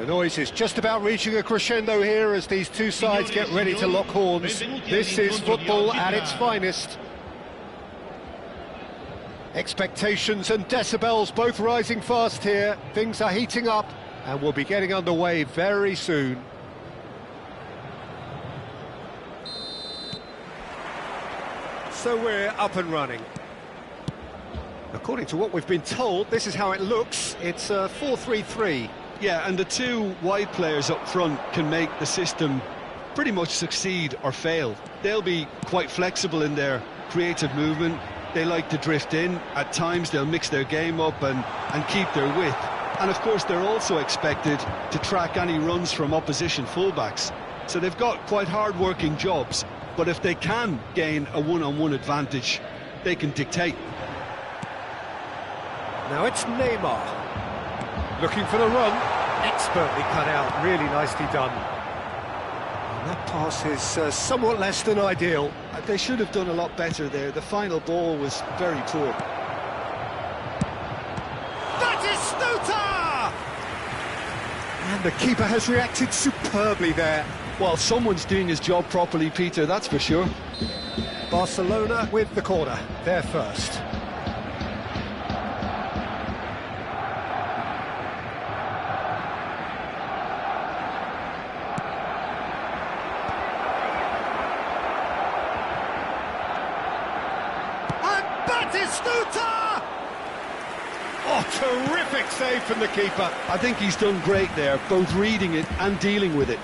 The noise is just about reaching a crescendo here as these two sides get ready to lock horns. This is football at its finest. Expectations and decibels both rising fast here. Things are heating up and we'll be getting underway very soon. So we're up and running. According to what we've been told, this is how it looks. It's a 4-3-3. Yeah, and the two wide players up front can make the system pretty much succeed or fail. They'll be quite flexible in their creative movement. They like to drift in. At times they'll mix their game up and keep their width. And of course they're also expected to track any runs from opposition fullbacks. So they've got quite hard-working jobs, but if they can gain a one-on-one advantage, they can dictate. Now it's Neymar. Looking for the run. Expertly cut out, really nicely done. And that pass is somewhat less than ideal. They should have done a lot better there. The final ball was very poor. Batistuta! And the keeper has reacted superbly there. Well, someone's doing his job properly, Peter, that's for sure. Barcelona with the corner, they're first. Batistuta! Oh, terrific save from the keeper. I think he's done great there, both reading it and dealing with it.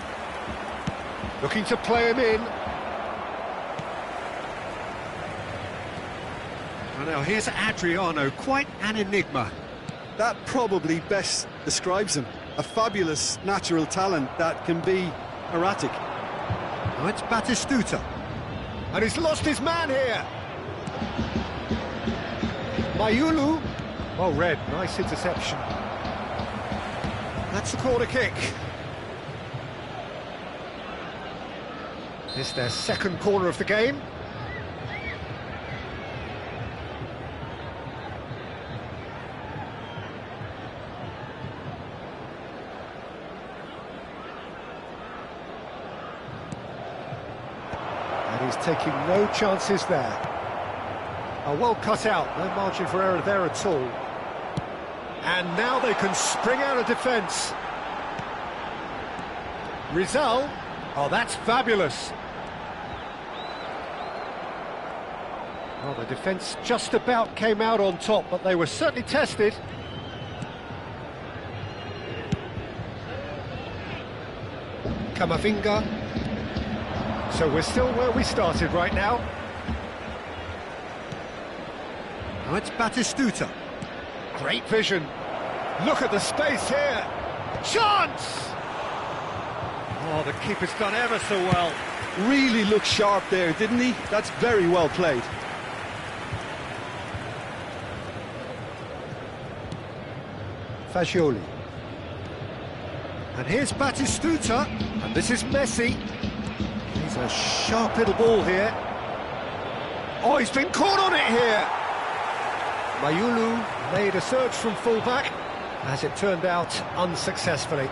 Looking to play him in. Well, now here's Adriano, quite an enigma. That probably best describes him. A fabulous natural talent that can be erratic. Now it's Batistuta. And he's lost his man here. Mayulu. Well read, nice interception. That's the corner kick. It's their second corner of the game. And he's taking no chances there. Well cut out, no margin for error there at all. And now they can spring out of defence. Rizal, oh that's fabulous. Well, the defence just about came out on top, but they were certainly tested. Camavinga. So we're still where we started right now. Now it's Batistuta. Great vision. Look at the space here. Chance! Oh, the keeper's done ever so well. Really looked sharp there, didn't he? That's very well played. Fagioli. And here's Batistuta. And this is Messi. He's a sharp little ball here. Oh, he's been caught on it here. Mayulu made a surge from full-back, as it turned out, unsuccessfully.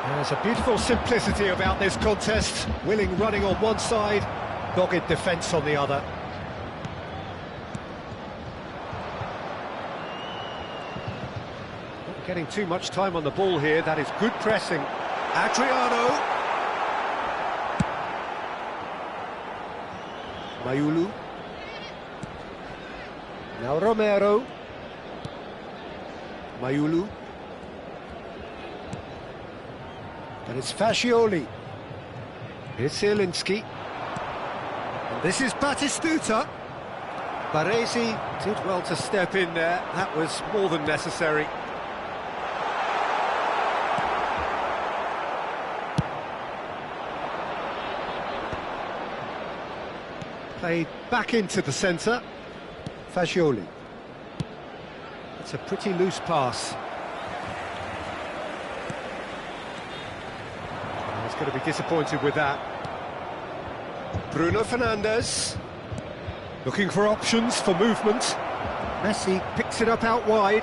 There's a beautiful simplicity about this contest. Willing running on one side, dogged defence on the other. Not getting too much time on the ball here, that is good pressing. Adriano. Mayulu. Now Romero. Mayulu. And it's Fagioli. Here's Zielinski. And this is Batistuta. Baresi did well to step in there. That was more than necessary. Played back into the centre. Fagioli. It's a pretty loose pass. He's going to be disappointed with that. Bruno Fernandes. Looking for options for movement. Messi picks it up out wide.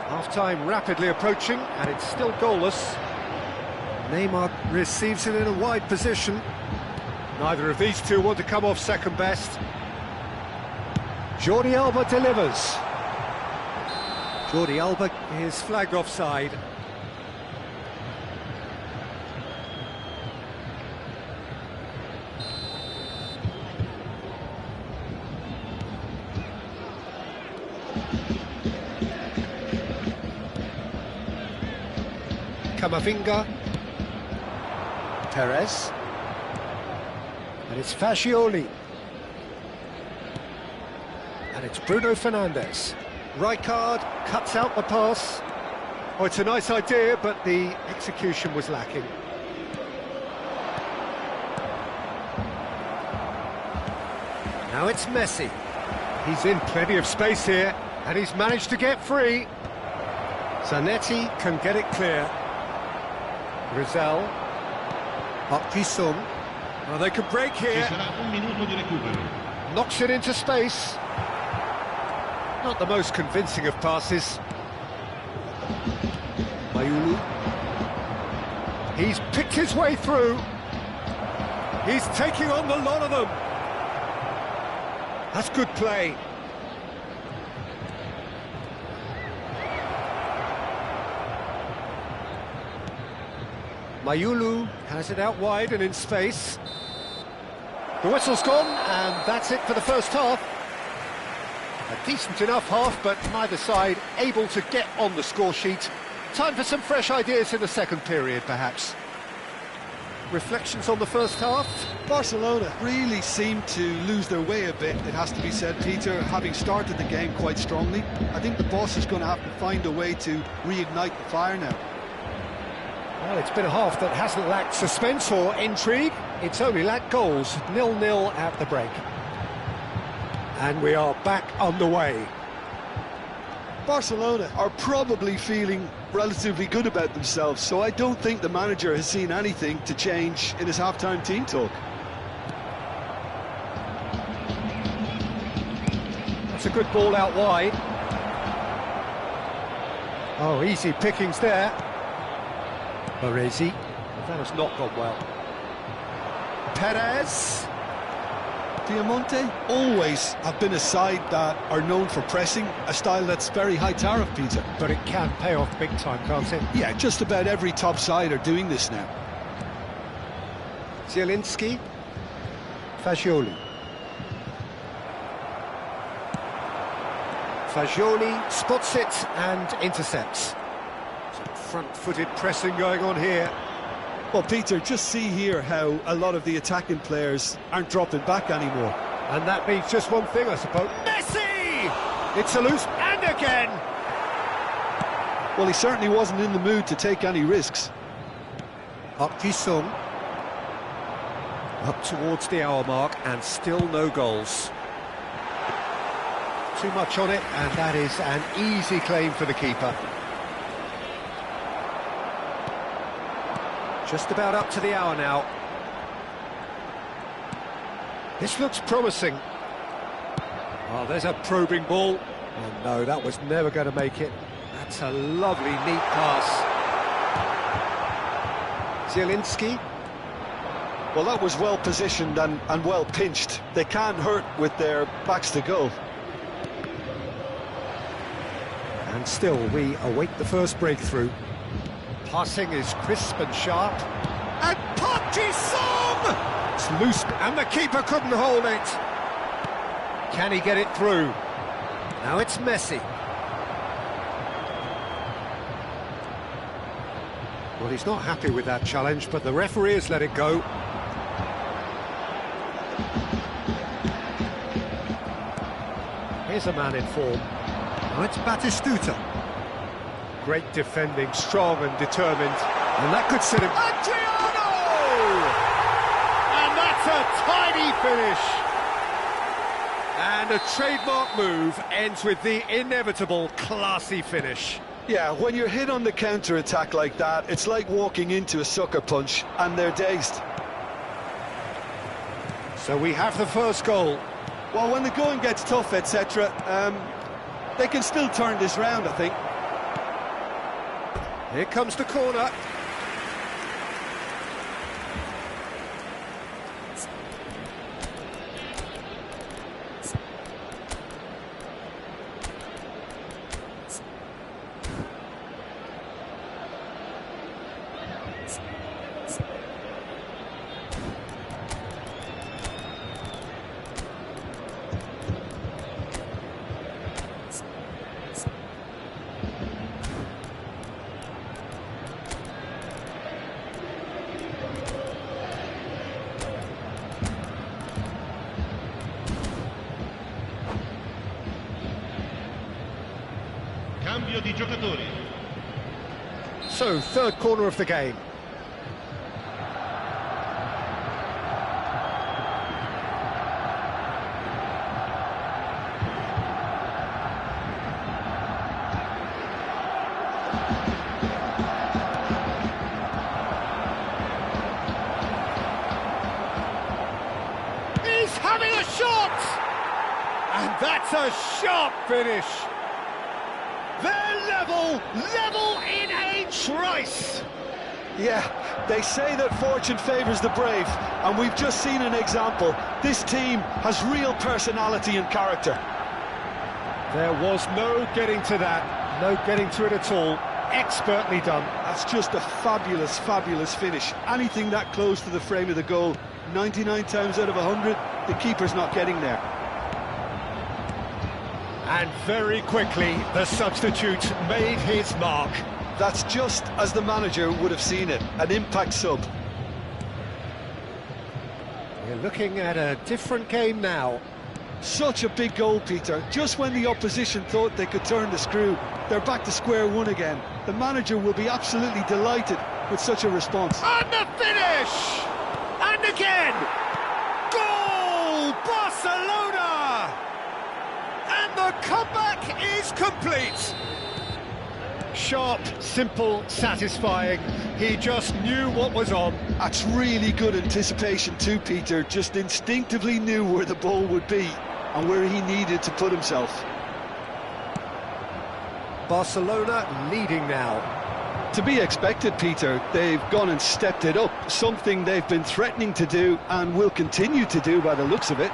Half-time rapidly approaching, and it's still goalless. Neymar receives it in a wide position. Neither of these two want to come off second best. Jordi Alba delivers. Jordi Alba is flagged offside. Camavinga. Perez. And it's Fagioli. And it's Bruno Fernandes. Rijkaard cuts out the pass. Oh, it's a nice idea, but the execution was lacking. Now it's Messi. He's in plenty of space here, and he's managed to get free. Zanetti can get it clear. Rizal. Jisung. Well, they could break here. Knocks it into space. Not the most convincing of passes. Mayulu. He's picked his way through. He's taking on the lot of them. That's good play. Mayulu has it out wide and in space. The whistle's gone, and that's it for the first half. A decent enough half, but neither side able to get on the score sheet. Time for some fresh ideas in the second period, perhaps. Reflections on the first half? Barcelona really seemed to lose their way a bit, it has to be said, Peter, having started the game quite strongly. I think the boss is going to have to find a way to reignite the fire now. Well, it's been a half that hasn't lacked suspense or intrigue. It's only lacked goals. 0-0 at the break. And we are back underway. Barcelona are probably feeling relatively good about themselves, so I don't think the manager has seen anything to change in his half-time team talk. That's a good ball out wide. Oh, easy pickings there. Baresi. That has not gone well. Perez. Diamante always have been a side that are known for pressing, a style that's very high tariff, Peter. But it can pay off big time, can't it? Yeah, just about every top side are doing this now. Zielinski. Fagioli. Fagioli spots it and intercepts. Some front-footed pressing going on here. Well, Peter, just see here how a lot of the attacking players aren't dropping back anymore. And that means just one thing, I suppose. Messi! It's a loose, and again! Well, he certainly wasn't in the mood to take any risks. Jisung. Up towards the hour mark, and still no goals. Too much on it, and that is an easy claim for the keeper. Just about up to the hour now. This looks promising. Oh, there's a probing ball. Oh no, that was never going to make it. That's a lovely, neat pass. Zielinski. Well, that was well positioned and well pinched. They can't hurt with their backs to goal. And still, we await the first breakthrough. Passing is crisp and sharp. And Park Ji-sung! It's loose, and the keeper couldn't hold it. Can he get it through? Now it's Messi. Well, he's not happy with that challenge, but the referee has let it go. Here's a man in form. Now it's Batistuta. Great defending, strong and determined. And that could sit him. Adriano! And that's a tidy finish. And a trademark move ends with the inevitable classy finish. Yeah, when you're hit on the counter-attack like that, it's like walking into a sucker punch, and they're dazed. So we have the first goal. Well, when the going gets tough, etc., they can still turn this round, I think. Here comes the corner. Cambio di giocatori. So, third corner of the game. He's having a shot! And that's a sharp finish. They're level in a trice. Yeah, they say that fortune favours the brave, and we've just seen an example. This team has real personality and character. There was no getting to that, no getting to it at all. Expertly done. That's just a fabulous, fabulous finish. Anything that close to the frame of the goal, 99 times out of 100, the keeper's not getting there. And very quickly, the substitute made his mark. That's just as the manager would have seen it, an impact sub. We're looking at a different game now. Such a big goal, Peter. Just when the opposition thought they could turn the screw, they're back to square one again. The manager will be absolutely delighted with such a response. And the finish! And again! Goal! Barcelona! And the comeback is complete. Sharp, simple, satisfying. He just knew what was on. That's really good anticipation too, Peter. Just instinctively knew where the ball would be and where he needed to put himself. Barcelona leading now. To be expected, Peter. They've gone and stepped it up, something they've been threatening to do and will continue to do by the looks of it.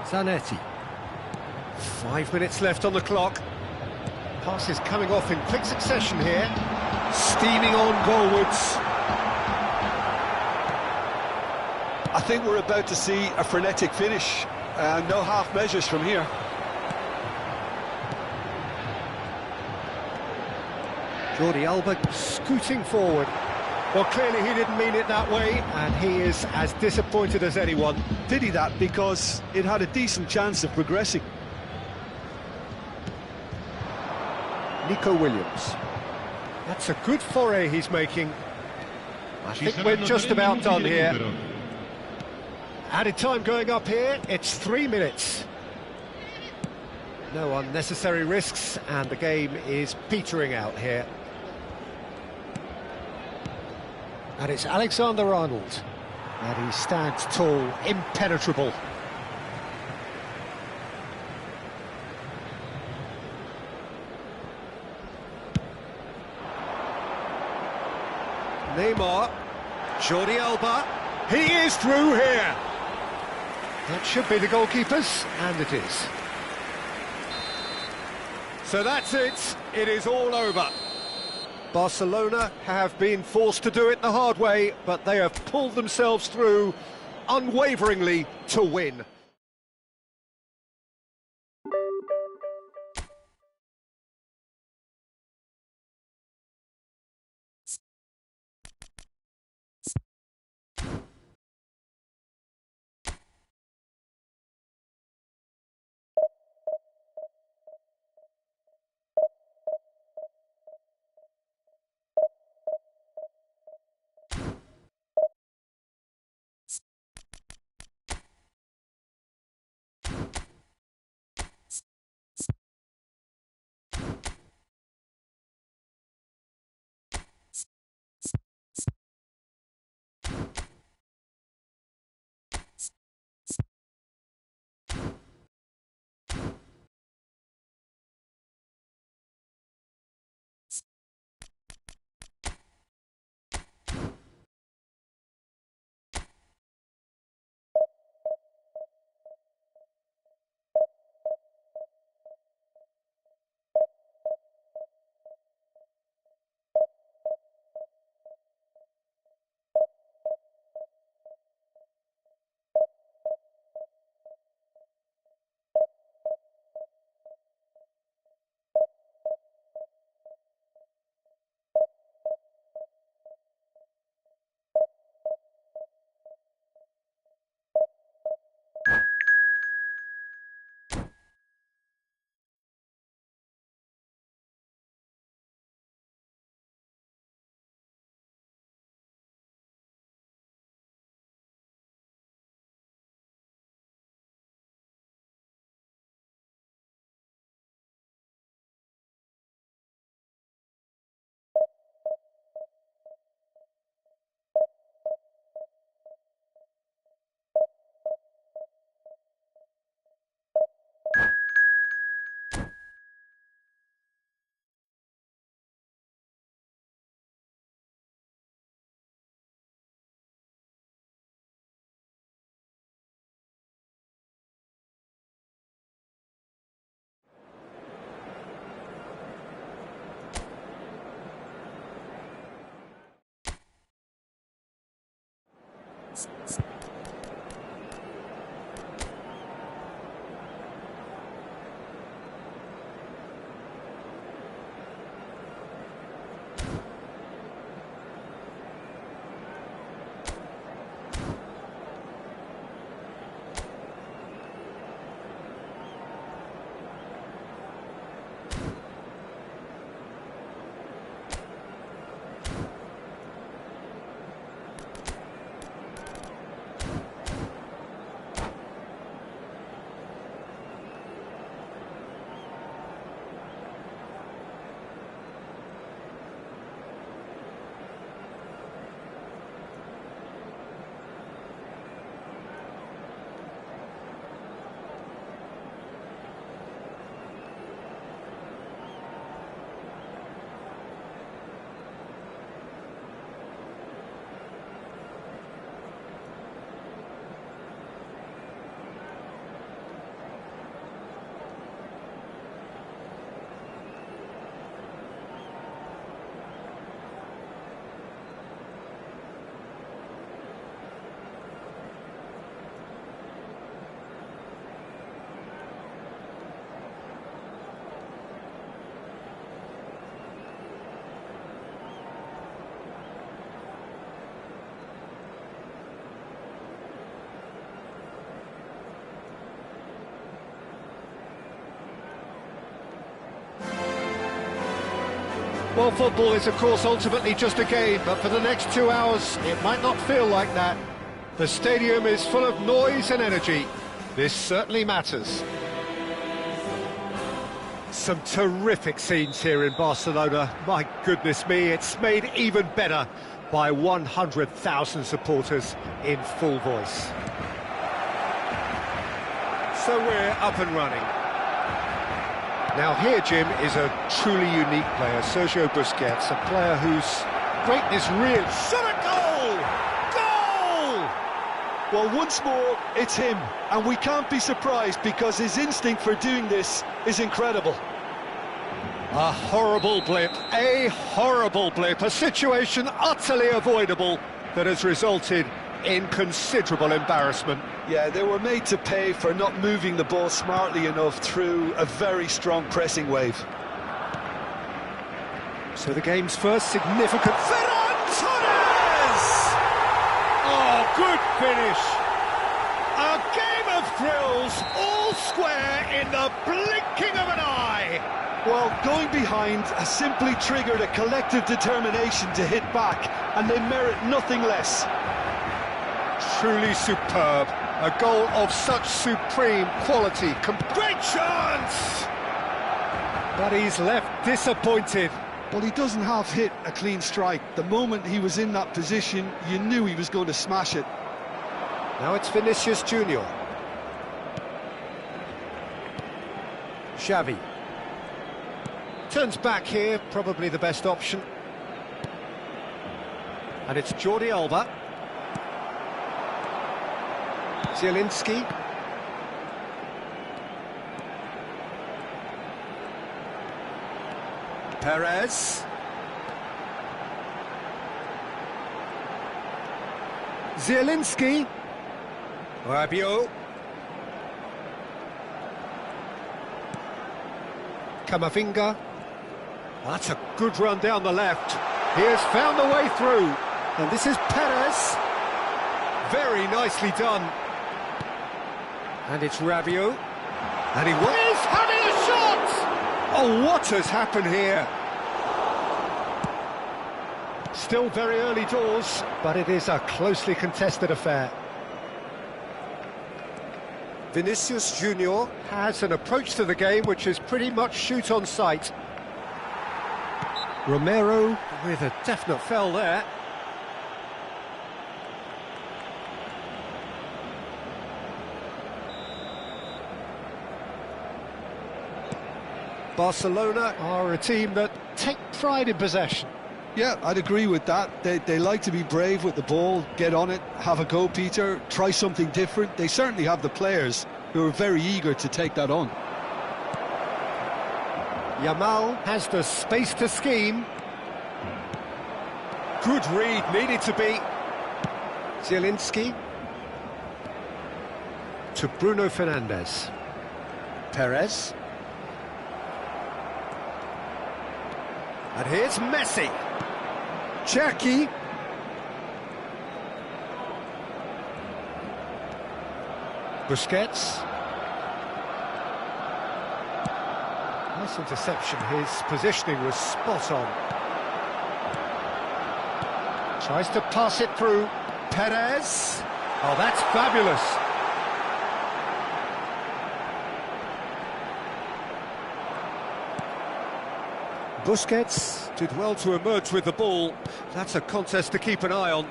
Zanetti. 5 minutes left on the clock. Passes coming off in quick succession here. Steaming on goalwards. I think we're about to see a frenetic finish. No half measures from here. Jordi Alba scooting forward. Well, clearly he didn't mean it that way, and he is as disappointed as anyone. Did he that? Because it had a decent chance of progressing. Nico Williams. That's a good foray he's making. I think we're just about done here. Added time going up here, it's 3 minutes. No unnecessary risks, and the game is petering out here. And it's Alexander-Arnold. And he stands tall, impenetrable. Neymar, Jordi Alba, he is through here. That should be the goalkeepers, and it is. So that's it is all over. Barcelona have been forced to do it the hard way, but they have pulled themselves through unwaveringly to win. Well, football is, of course, ultimately just a game, but for the next 2 hours, it might not feel like that. The stadium is full of noise and energy. This certainly matters. Some terrific scenes here in Barcelona. My goodness me, it's made even better by 100,000 supporters in full voice. So we're up and running. Now here, Jim, is a truly unique player, Sergio Busquets, a player whose greatness really... Shot a goal! Goal! Well, once more, it's him, and we can't be surprised because his instinct for doing this is incredible. A horrible blip, a situation utterly avoidable that has resulted in considerable embarrassment. Yeah, they were made to pay for not moving the ball smartly enough through a very strong pressing wave. So the game's first significant... Ferran Torres! Oh, good finish! A game of thrills, all square in the blinking of an eye! Well, going behind has simply triggered a collective determination to hit back, and they merit nothing less. Truly superb. A goal of such supreme quality. Great chance! But he's left disappointed. Well, he doesn't have hit a clean strike. The moment he was in that position, you knew he was going to smash it. Now it's Vinicius Junior. Xavi. Turns back here, probably the best option. And it's Jordi Alba. Zielinski. Perez. Zielinski. Rabiot. Camavinga. That's a good run down the left. He has found the way through. And this is Perez. Very nicely done. And it's Rabiot. And he is having a shot! Oh, what has happened here? Still very early doors, but it is a closely contested affair. Vinicius Junior has an approach to the game which is pretty much shoot on sight. Romero with a definite foul there. Barcelona are a team that take pride in possession. Yeah, I'd agree with that. They like to be brave with the ball, get on it, have a go, Peter, try something different. They certainly have the players who are very eager to take that on. Yamal has the space to scheme. Good read, needed to be. Zielinski. To Bruno Fernandes. Perez. And here's Messi. Cherki. Busquets. Nice interception, his positioning was spot on. Tries to pass it through. Perez. Oh, that's fabulous. Busquets did well to emerge with the ball. That's a contest to keep an eye on.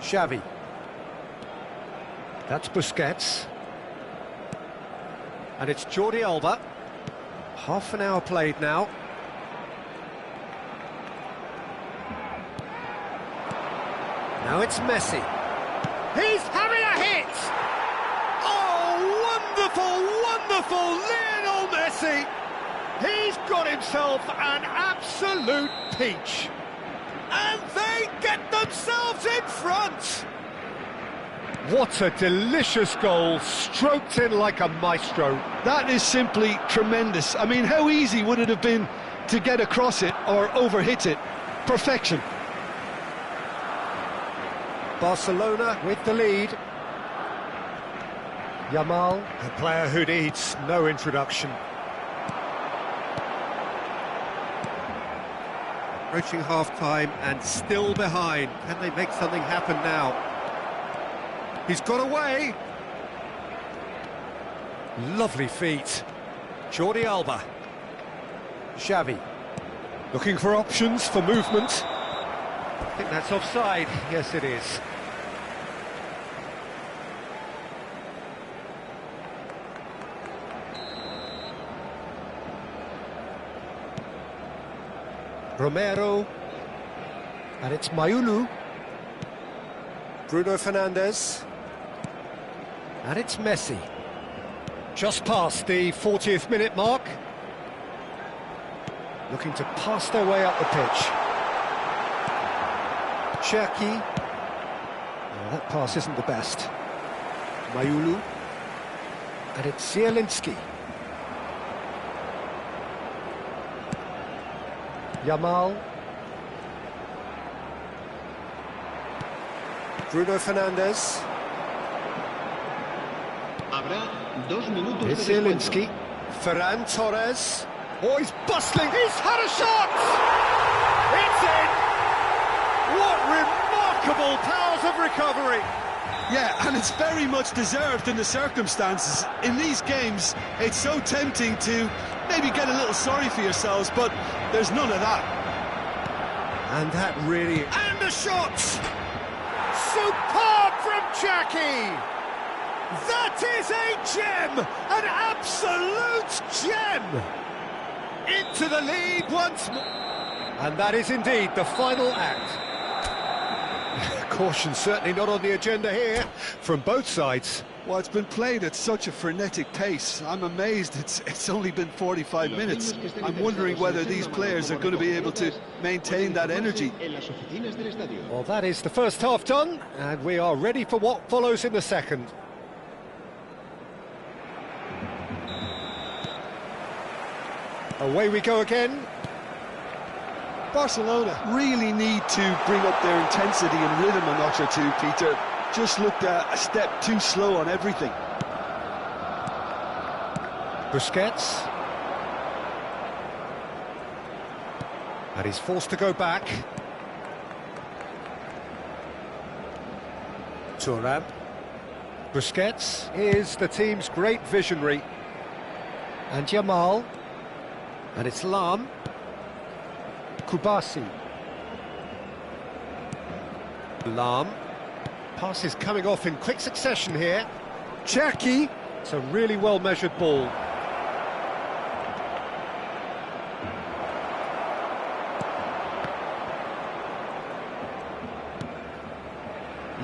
Xavi. That's Busquets. And it's Jordi Alba. Half an hour played now. Now it's Messi. He's having a hit! Oh, wonderful, wonderful Lionel Messi! He's got himself an absolute peach. And they get themselves in front! What a delicious goal, stroked in like a maestro. That is simply tremendous. I mean, how easy would it have been to get across it or overhit it? Perfection. Barcelona with the lead. Yamal, a player who needs no introduction. Approaching half-time and still behind. Can they make something happen now? He's got away. Lovely feet. Jordi Alba. Xavi. Looking for options for movement. I think that's offside. Yes, it is. Romero. And it's Mayulu. Bruno Fernandes. And it's Messi. Just past the 40th minute mark. Looking to pass their way up the pitch. Cherki. Oh, that pass isn't the best. Mayulu. And it's Zielinski. Yamal. Bruno Fernandes. It's Zielinski. Ferran Torres. Oh, he's bustling. He's had a shot! It's in! What remarkable powers of recovery! Yeah, and it's very much deserved in the circumstances. In these games, it's so tempting to maybe get a little sorry for yourselves, but there's none of that. And that really... And a shot! Superb from Cherki! That is a gem! An absolute gem! Into the lead once more. And that is indeed the final act. Caution certainly not on the agenda here from both sides. Well, it's been played at such a frenetic pace. I'm amazed it's only been 45 minutes. I'm wondering whether these players are going to be able to maintain that energy. Well, that is the first half done, and we are ready for what follows in the second. Away we go again. Barcelona really need to bring up their intensity and rhythm a notch or two, Peter. Just looked a step too slow on everything. Busquets. And he's forced to go back. Thuram. Busquets is the team's great visionary. And Yamal. And it's Lam. Kubasi. Lam. Pass is coming off in quick succession here. Cherki. It's a really well-measured ball.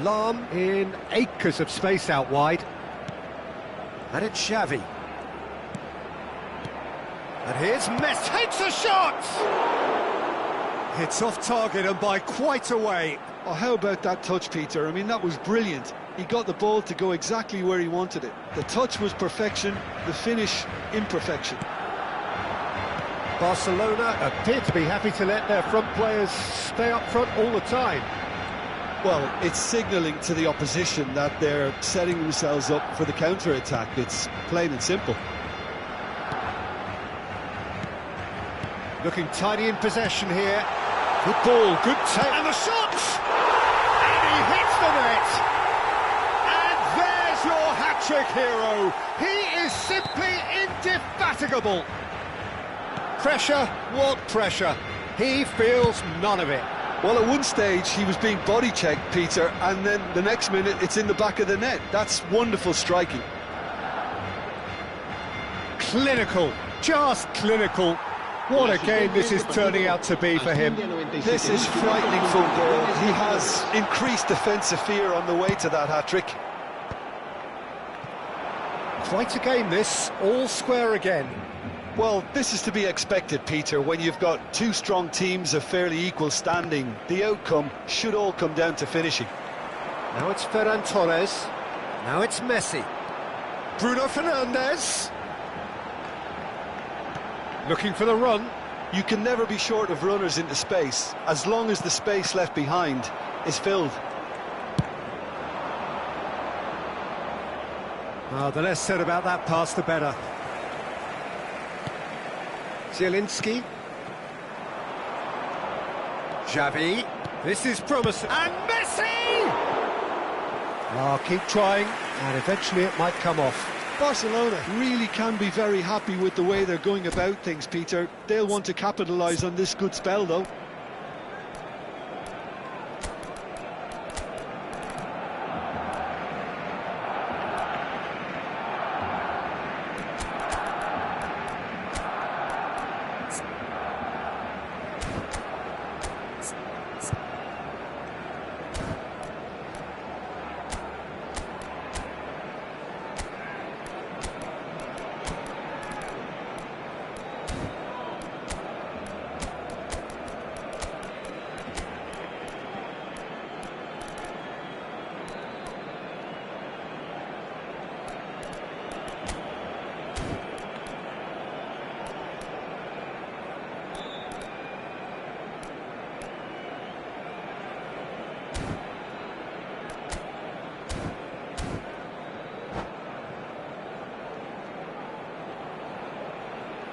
Lam in acres of space out wide. And it's Xavi. And here's Messi, takes a shot! It's off target and by quite a way. Oh, how about that touch, Peter? I mean, that was brilliant. He got the ball to go exactly where he wanted it. The touch was perfection, the finish imperfection. Barcelona appear to be happy to let their front players stay up front all the time. Well, it's signalling to the opposition that they're setting themselves up for the counter-attack. It's plain and simple. Looking tidy in possession here. Good ball, good take. And the shot! And he hits the net! And there's your hat-trick hero. He is simply indefatigable. Pressure, what pressure? He feels none of it. Well, at one stage, he was being body-checked, Peter, and then the next minute, it's in the back of the net. That's wonderful striking. Clinical, just clinical. What a game this is turning out to be for him. This is frightening football. He has increased defensive fear on the way to that hat-trick. Quite a game this, all square again. Well, this is to be expected, Peter. When you've got two strong teams of fairly equal standing, the outcome should all come down to finishing. Now it's Ferran Torres. Now it's Messi. Bruno Fernandes. Looking for the run. You can never be short of runners into space, as long as the space left behind is filled. Oh, the less said about that pass, the better. Zielinski. Xavi. This is promising. And Messi! Oh, keep trying, and eventually it might come off. Barcelona really can be very happy with the way they're going about things, Peter. They'll want to capitalise on this good spell, though.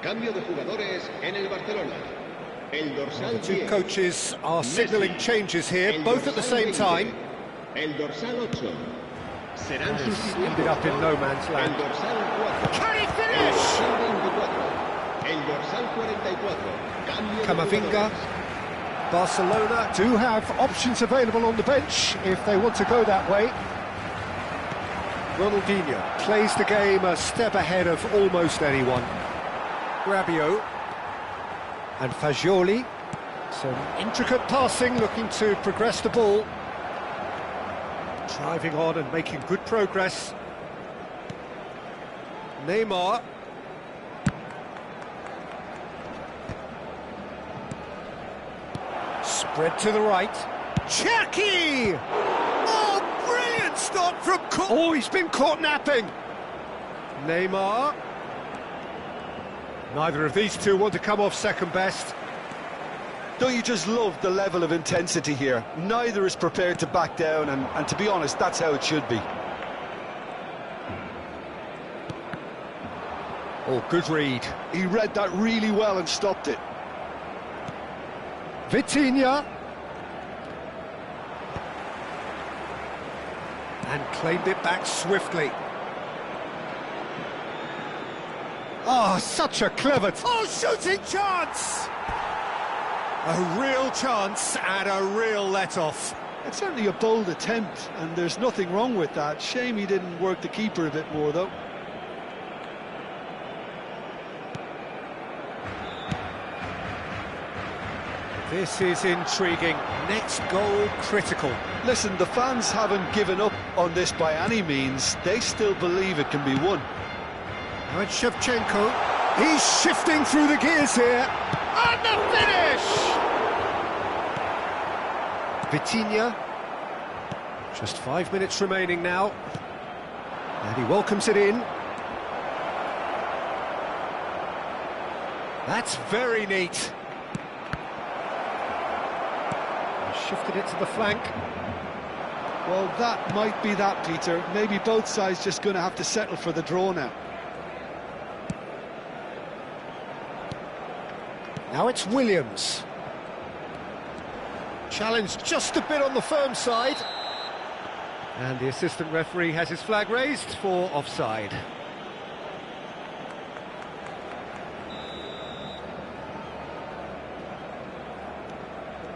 Cambio de jugadores en el Barcelona. El dorsal The two coaches are signalling changes here, both at the same time. El dorsal 8. Serán sustituidos. Ended up in no man's El land. dorsal 4. Can he El finish? dorsal 24. El dorsal 44. Cambio de Camavinga. jugadores. Barcelona do have options available on the bench if they want to go that way. Ronaldinho plays the game a step ahead of almost anyone. Rabiot and Fagioli. Some intricate passing, looking to progress the ball. Driving on and making good progress. Neymar. Spread to the right. Chucky! Oh, brilliant stop from... Oh, he's been caught napping. Neymar. Neither of these two want to come off second best. Don't you just love the level of intensity here? Neither is prepared to back down, and to be honest, that's how it should be. Oh, good read. He read that really well and stopped it. Vitinha. And claimed it back swiftly. Oh, such a clever... Oh, shooting chance! A real chance and a real let-off. It's certainly a bold attempt, and there's nothing wrong with that. Shame he didn't work the keeper a bit more, though. This is intriguing. Next goal critical. Listen, the fans haven't given up on this by any means. They still believe it can be won. Now it's Shevchenko. He's shifting through the gears here. And the finish! Vitinha. Just 5 minutes remaining now. And he welcomes it in. That's very neat. He shifted it to the flank. Well, that might be that, Peter. Maybe both sides just going to have to settle for the draw now. Now it's Williams. Challenge just a bit on the firm side. And the assistant referee has his flag raised for offside.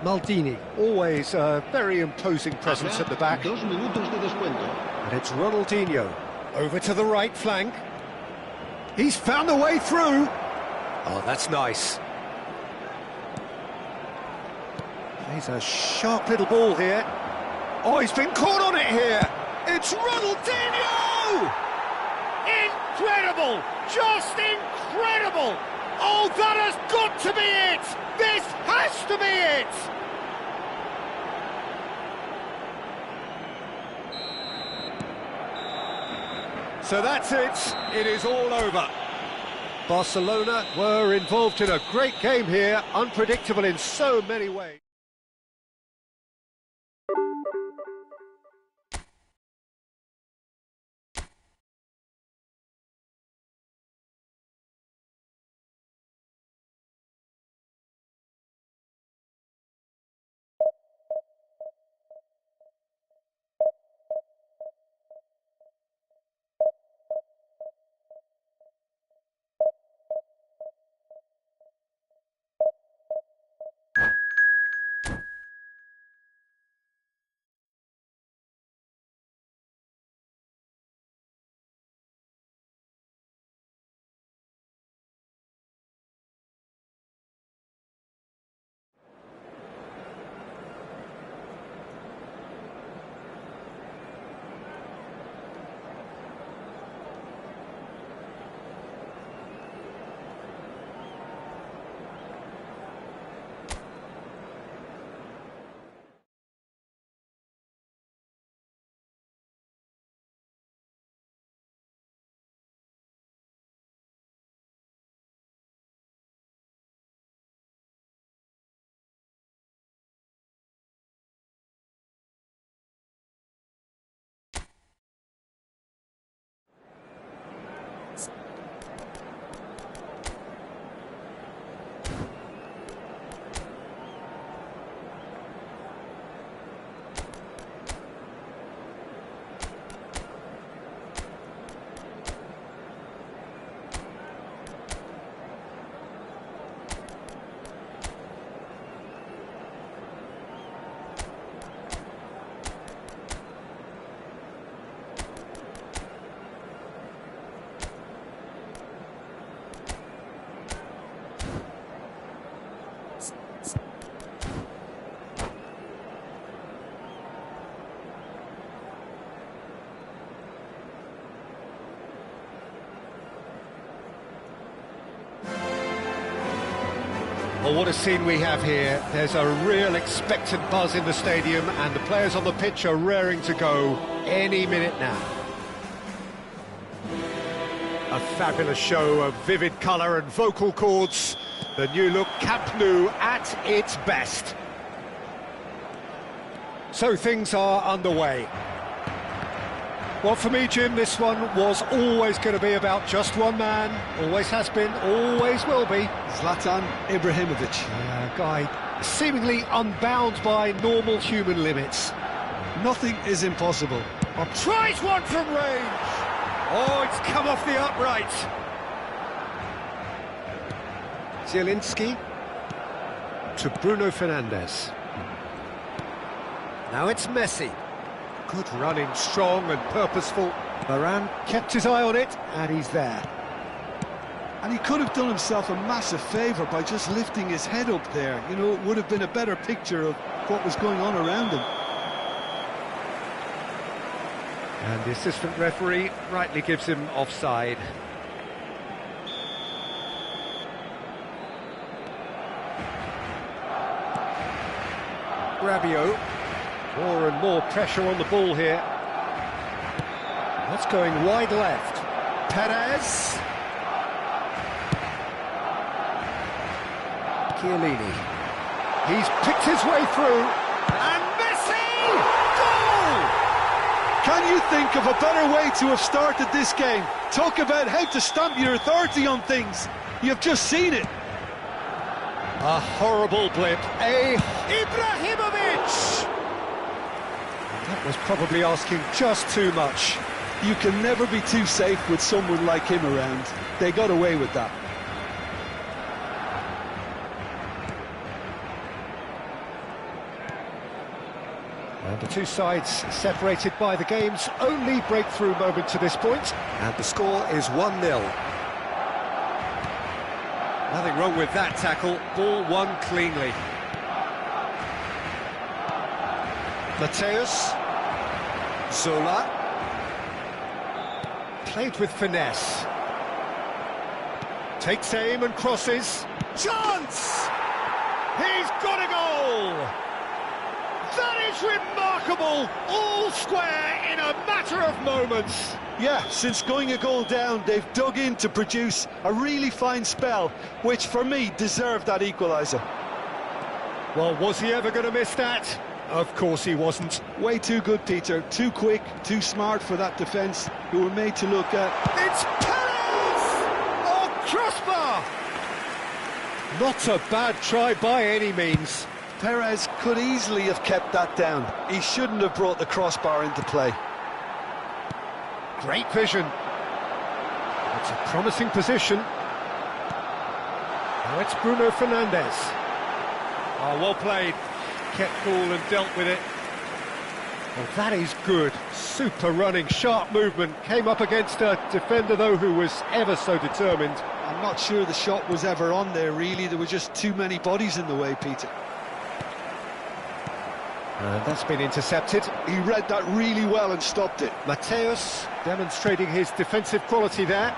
Maldini, always a very imposing presence at the back. 2 minutos de descuento. And it's Ronaldinho, over to the right flank. He's found a way through. Oh, that's nice. He's a sharp little ball here. Oh, he's been caught on it here. It's Ronaldinho! Incredible! Just incredible! Oh, that has got to be it! This has to be it! So that's it. It is all over. Barcelona were involved in a great game here, unpredictable in so many ways. Well, what a scene we have here. There's a real expectant buzz in the stadium and the players on the pitch are raring to go any minute now. A fabulous show of vivid colour and vocal cords. The new look Camp Nou at its best. So things are underway. Well, for me, Jim, this one was always going to be about just one man. Always has been, always will be. Zlatan Ibrahimovic. A guy seemingly unbound by normal human limits. Nothing is impossible. Tries one from range. Oh, it's come off the upright. Zielinski to Bruno Fernandes. Now it's Messi. Good running, strong and purposeful. Varane kept his eye on it, and he's there. And he could have done himself a massive favour by just lifting his head up there. You know, it would have been a better picture of what was going on around him. And the assistant referee rightly gives him offside. Rabiot. More and more pressure on the ball here. That's going wide left. Perez. Chiellini. He's picked his way through. And Messi! Goal! Can you think of a better way to have started this game? Talk about how to stamp your authority on things. You've just seen it. A horrible blip. Ibrahimovic! That was probably asking just too much. You can never be too safe with someone like him around. They got away with that. And the two sides separated by the game's only breakthrough moment to this point. And the score is 1-0. Nothing wrong with that tackle. Ball won cleanly. Mateus. Zola. Played with finesse. Takes aim and crosses. Chance! He's got a goal! That is remarkable! All square in a matter of moments. Yeah, since going a goal down, they've dug in to produce a really fine spell, which for me deserved that equaliser. Well, was he ever going to miss that? Of course he wasn't. Way too good, Peter. Too quick, too smart for that defence, who were made to look at... It's Perez! Oh, crossbar! Not a bad try by any means. Perez could easily have kept that down. He shouldn't have brought the crossbar into play. Great vision. It's a promising position. Now it's Bruno Fernandes. Oh, well played. Kept cool and dealt with it. Well, that is good. Super running, sharp movement. Came up against a defender, though, who was ever so determined. I'm not sure the shot was ever on there, really. There were just too many bodies in the way, Peter. And that's been intercepted. He read that really well and stopped it. Mateus demonstrating his defensive quality there.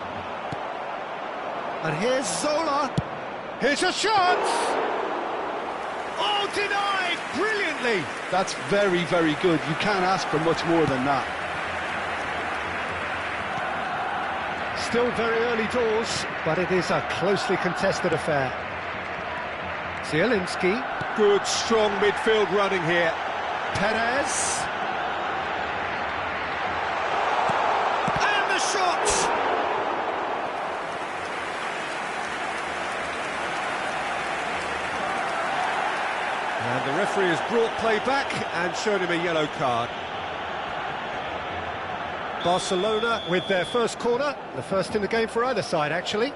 And here's Zola. Here's a chance! Oh, denied brilliantly! That's very, very good. You can't ask for much more than that. Still very early doors, but it is a closely contested affair. Zielinski. Good, strong midfield running here. Perez. And the shot! And the referee has brought play back and shown him a yellow card. Barcelona with their first corner, the first in the game for either side, actually.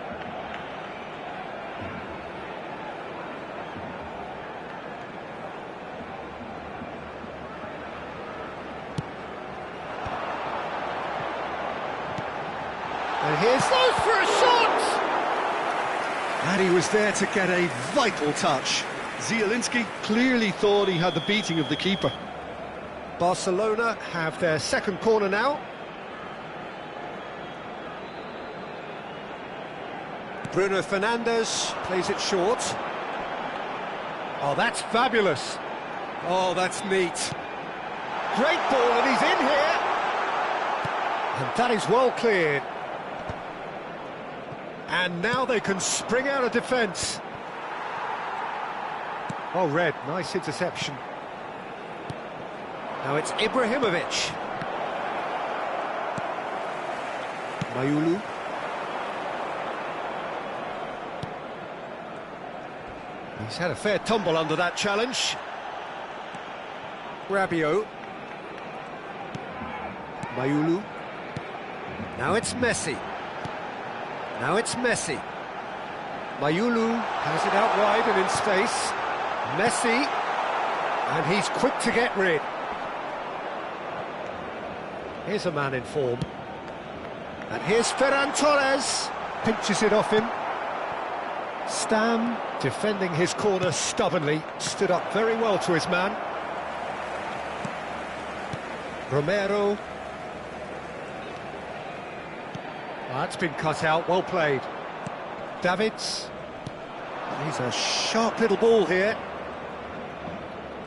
And here's those for a shot! And he was there to get a vital touch. Zielinski clearly thought he had the beating of the keeper. Barcelona have their second corner now. Bruno Fernandes plays it short. Oh, that's fabulous. Oh, that's neat. Great ball, and he's in here. And that is well cleared. And now they can spring out of defence. Oh, red, nice interception. Now it's Ibrahimovic. Mayulu. He's had a fair tumble under that challenge. Rabiot. Mayulu. Now it's Messi. Now it's Messi. Mayulu has it out wide and in space. Messi. And he's quick to get rid. Here's a man in form. And here's Ferran Torres. Pinches it off him. Stam, defending his corner stubbornly, stood up very well to his man. Romero. That's been cut out, well played. Davids. He's a sharp little ball here.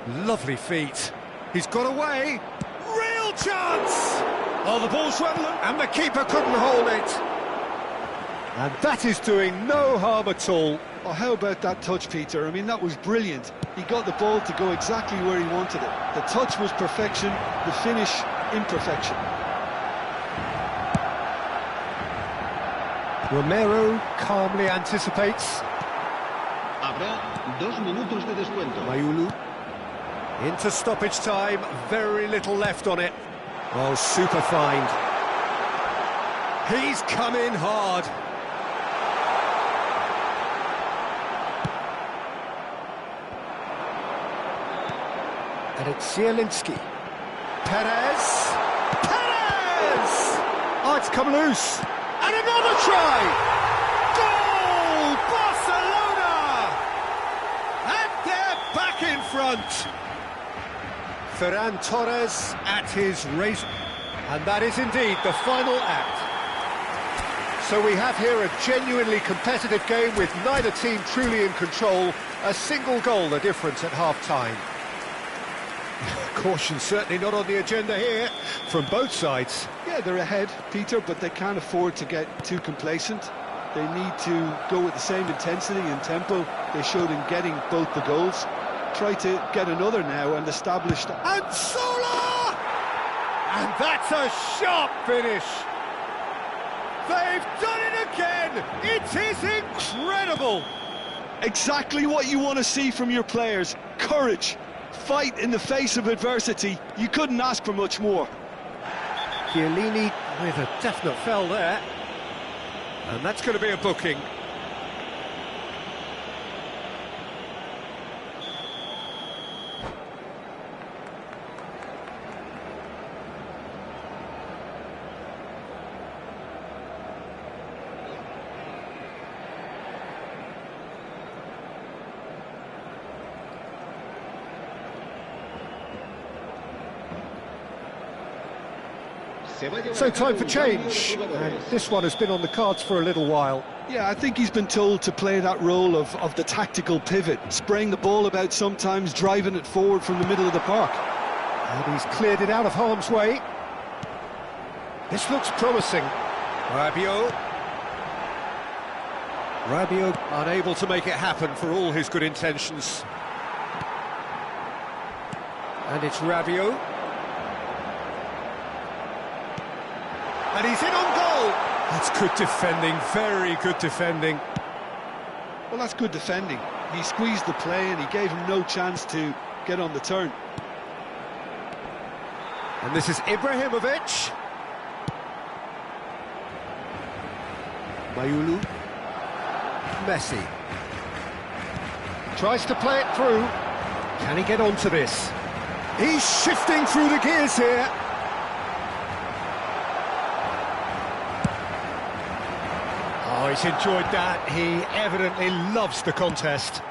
Lovely feet. He's got away. Real chance! Oh, the ball's relevant. And the keeper couldn't hold it. And that is doing no harm at all. Oh, how about that touch, Peter? I mean, that was brilliant. He got the ball to go exactly where he wanted it. The touch was perfection, the finish, imperfection. Romero calmly anticipates. Habrá 2 minutos de descuento. Mayulu. Into stoppage time, very little left on it. Oh, super find. He's come in hard. And it's Zielinski. Perez! Perez! Oh, it's come loose. And another try! Goal! Barcelona! And they're back in front. Ferran Torres at his race. And that is indeed the final act. So we have here a genuinely competitive game with neither team truly in control. A single goal the difference at half-time. Caution certainly not on the agenda here from both sides. Yeah, they're ahead, Peter, but they can't afford to get too complacent. They need to go with the same intensity and tempo they showed in getting both the goals. Try to get another now and establish that. And Sola! And that's a sharp finish. They've done it again! It is incredible! Exactly what you want to see from your players. Courage. Fight in the face of adversity. You couldn't ask for much more. Chiellini with a definite foul there. And that's going to be a booking. So time for change, and this one has been on the cards for a little while. Yeah, I think he's been told to play that role of the tactical pivot, spraying the ball about sometimes, driving it forward from the middle of the park. And he's cleared it out of harm's way. This looks promising. Rabiot unable to make it happen for all his good intentions. And it's Rabiot. And he's in on goal! That's good defending, very good defending. Well, that's good defending. He squeezed the play and he gave him no chance to get on the turn. And this is Ibrahimovic. Mayulu. Messi. Tries to play it through. Can he get onto this? He's shifting through the gears here. Oh, he's enjoyed that. He evidently loves the contest.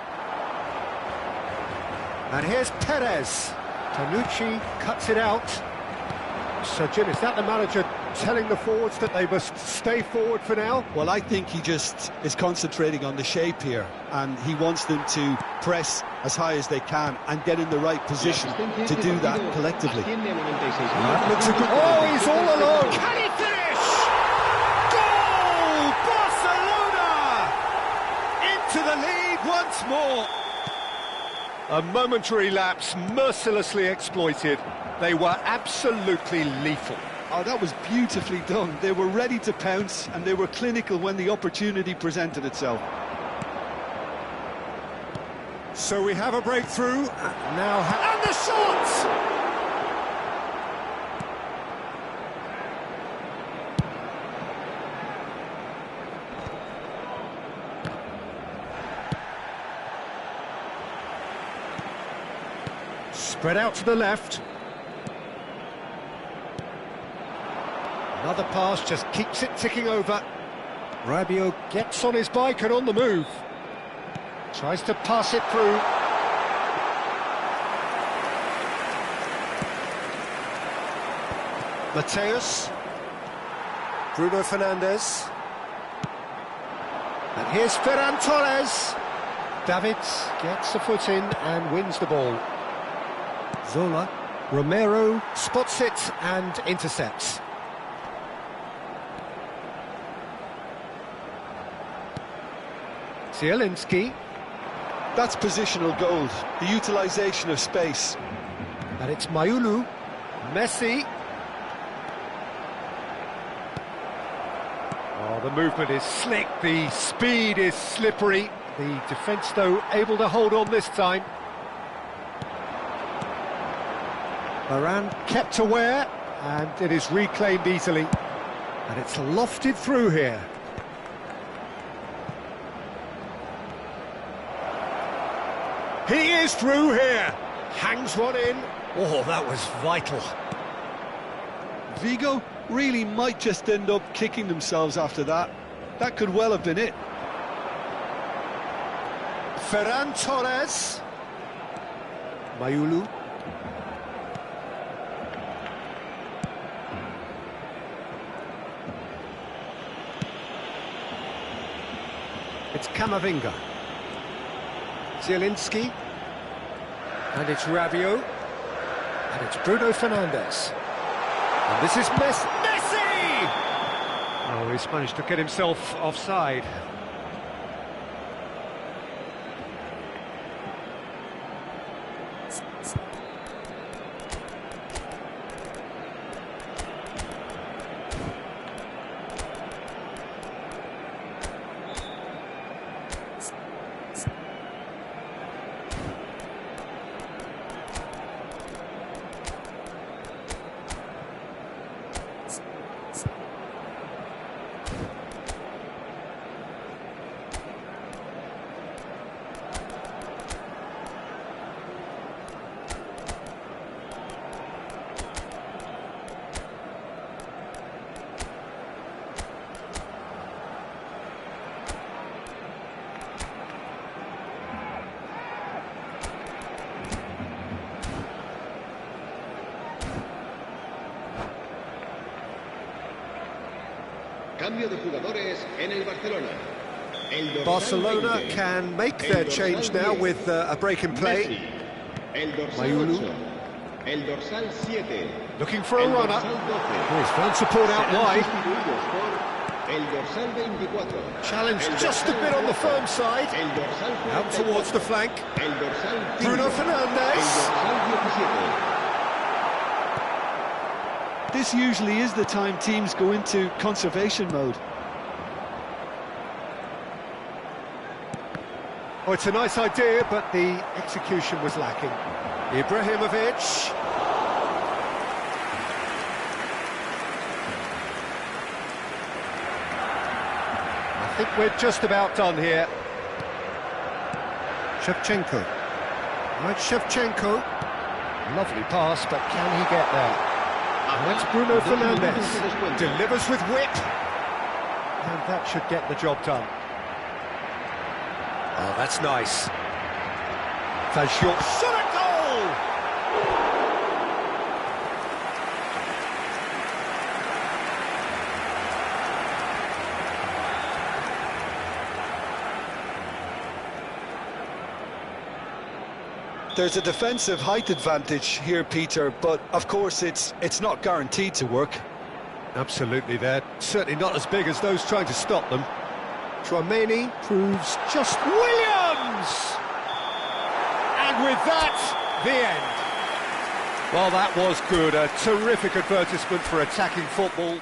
And here's Perez. Tanucci cuts it out. So, Jim, is that the manager telling the forwards that they must stay forward for now? Well, I think he just is concentrating on the shape here, and he wants them to press as high as they can and get in the right position to do that collectively. That looks a good... Oh, he's all alone! Can he finish? Goal! Barcelona! Into the lead once more. A momentary lapse, mercilessly exploited. They were absolutely lethal. Oh, that was beautifully done. They were ready to pounce, and they were clinical when the opportunity presented itself. So we have a breakthrough. Now, and the shot! Spread out to the left. Another pass just keeps it ticking over. Rabiot gets on his bike and on the move. Tries to pass it through. Mateus. Bruno Fernandes. And here's Ferran Torres. Davids gets the foot in and wins the ball. Zola. Romero spots it and intercepts. Zielinski. That's positional gold, the utilisation of space. And it's Mayulu. Messi. Oh, the movement is slick, the speed is slippery. The defence, though, able to hold on this time. Varane kept aware, and it is reclaimed easily. And it's lofted through here. He is through here. Hangs one in. Oh, that was vital. Vigo really might just end up kicking themselves after that. That could well have been it. Ferran Torres. Mayulu. It's Camavinga. Zielinski. And it's Rabiot. And it's Bruno Fernandes. And this is Messi! Oh, he's managed to get himself offside. Cambio de jugadores en el Barcelona. Barcelona can make their change now with a break in play. Mayulu. Looking for a runner. Oh, he's found support out wide. Challenged just a bit on the firm side. Out towards the flank. Bruno Fernandes. This usually is the time teams go into conservation mode. Oh, it's a nice idea, but the execution was lacking. Ibrahimovic. I think we're just about done here. Shevchenko. Right, Shevchenko. Lovely pass, but can he get there? And that's Bruno Fernandes. Delivers with whip. And that should get the job done. Oh, that's nice. That's short. Shot at goal! There's a defensive height advantage here, Peter, but of course it's not guaranteed to work. Absolutely, they're certainly not as big as those trying to stop them. Tchouaméni proves just Williams! And with that, the end. Well, that was good. A terrific advertisement for attacking football.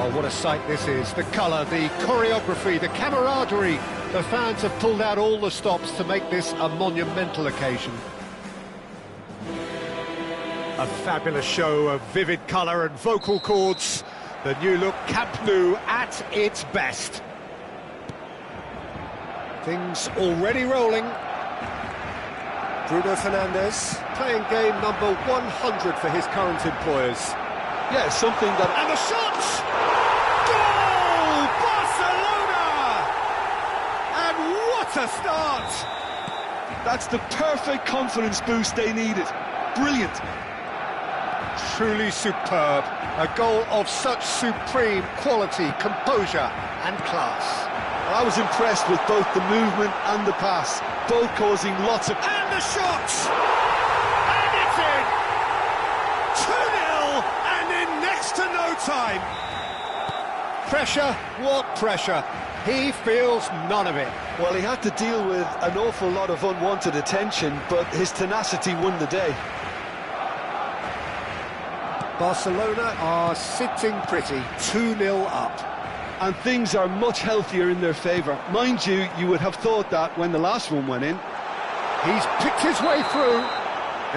Well, what a sight this is. The colour, the choreography, the camaraderie. The fans have pulled out all the stops to make this a monumental occasion. A fabulous show of vivid colour and vocal cords. The new look Camp Nou at its best. Things already rolling. Bruno Fernandes playing game number 100 for his current employers. Yeah, something that... And the shots! Goal! Barcelona! And what a start! That's the perfect confidence boost they needed. Brilliant. Truly superb. A goal of such supreme quality, composure and class. I was impressed with both the movement and the pass, both causing lots of... And the shots! And it's in! 2-0 and in next to no time. Pressure? What pressure? He feels none of it. Well, he had to deal with an awful lot of unwanted attention, but his tenacity won the day. Barcelona are sitting pretty, 2-0 up. And things are much healthier in their favour. Mind you, you would have thought that when the last one went in. He's picked his way through.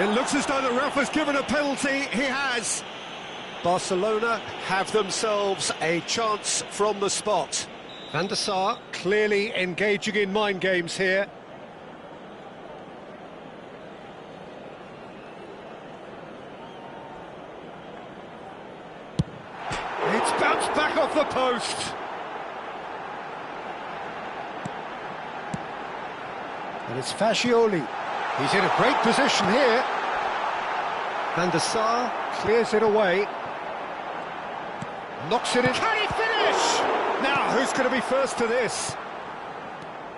It looks as though the ref has given a penalty. He has. Barcelona have themselves a chance from the spot. Van der Sar clearly engaging in mind games here. It's bounced back off the post. And it's Fascioli. He's in a great position here. Van der Sar clears it away. Knocks it in. Can he finish? Now, who's going to be first to this?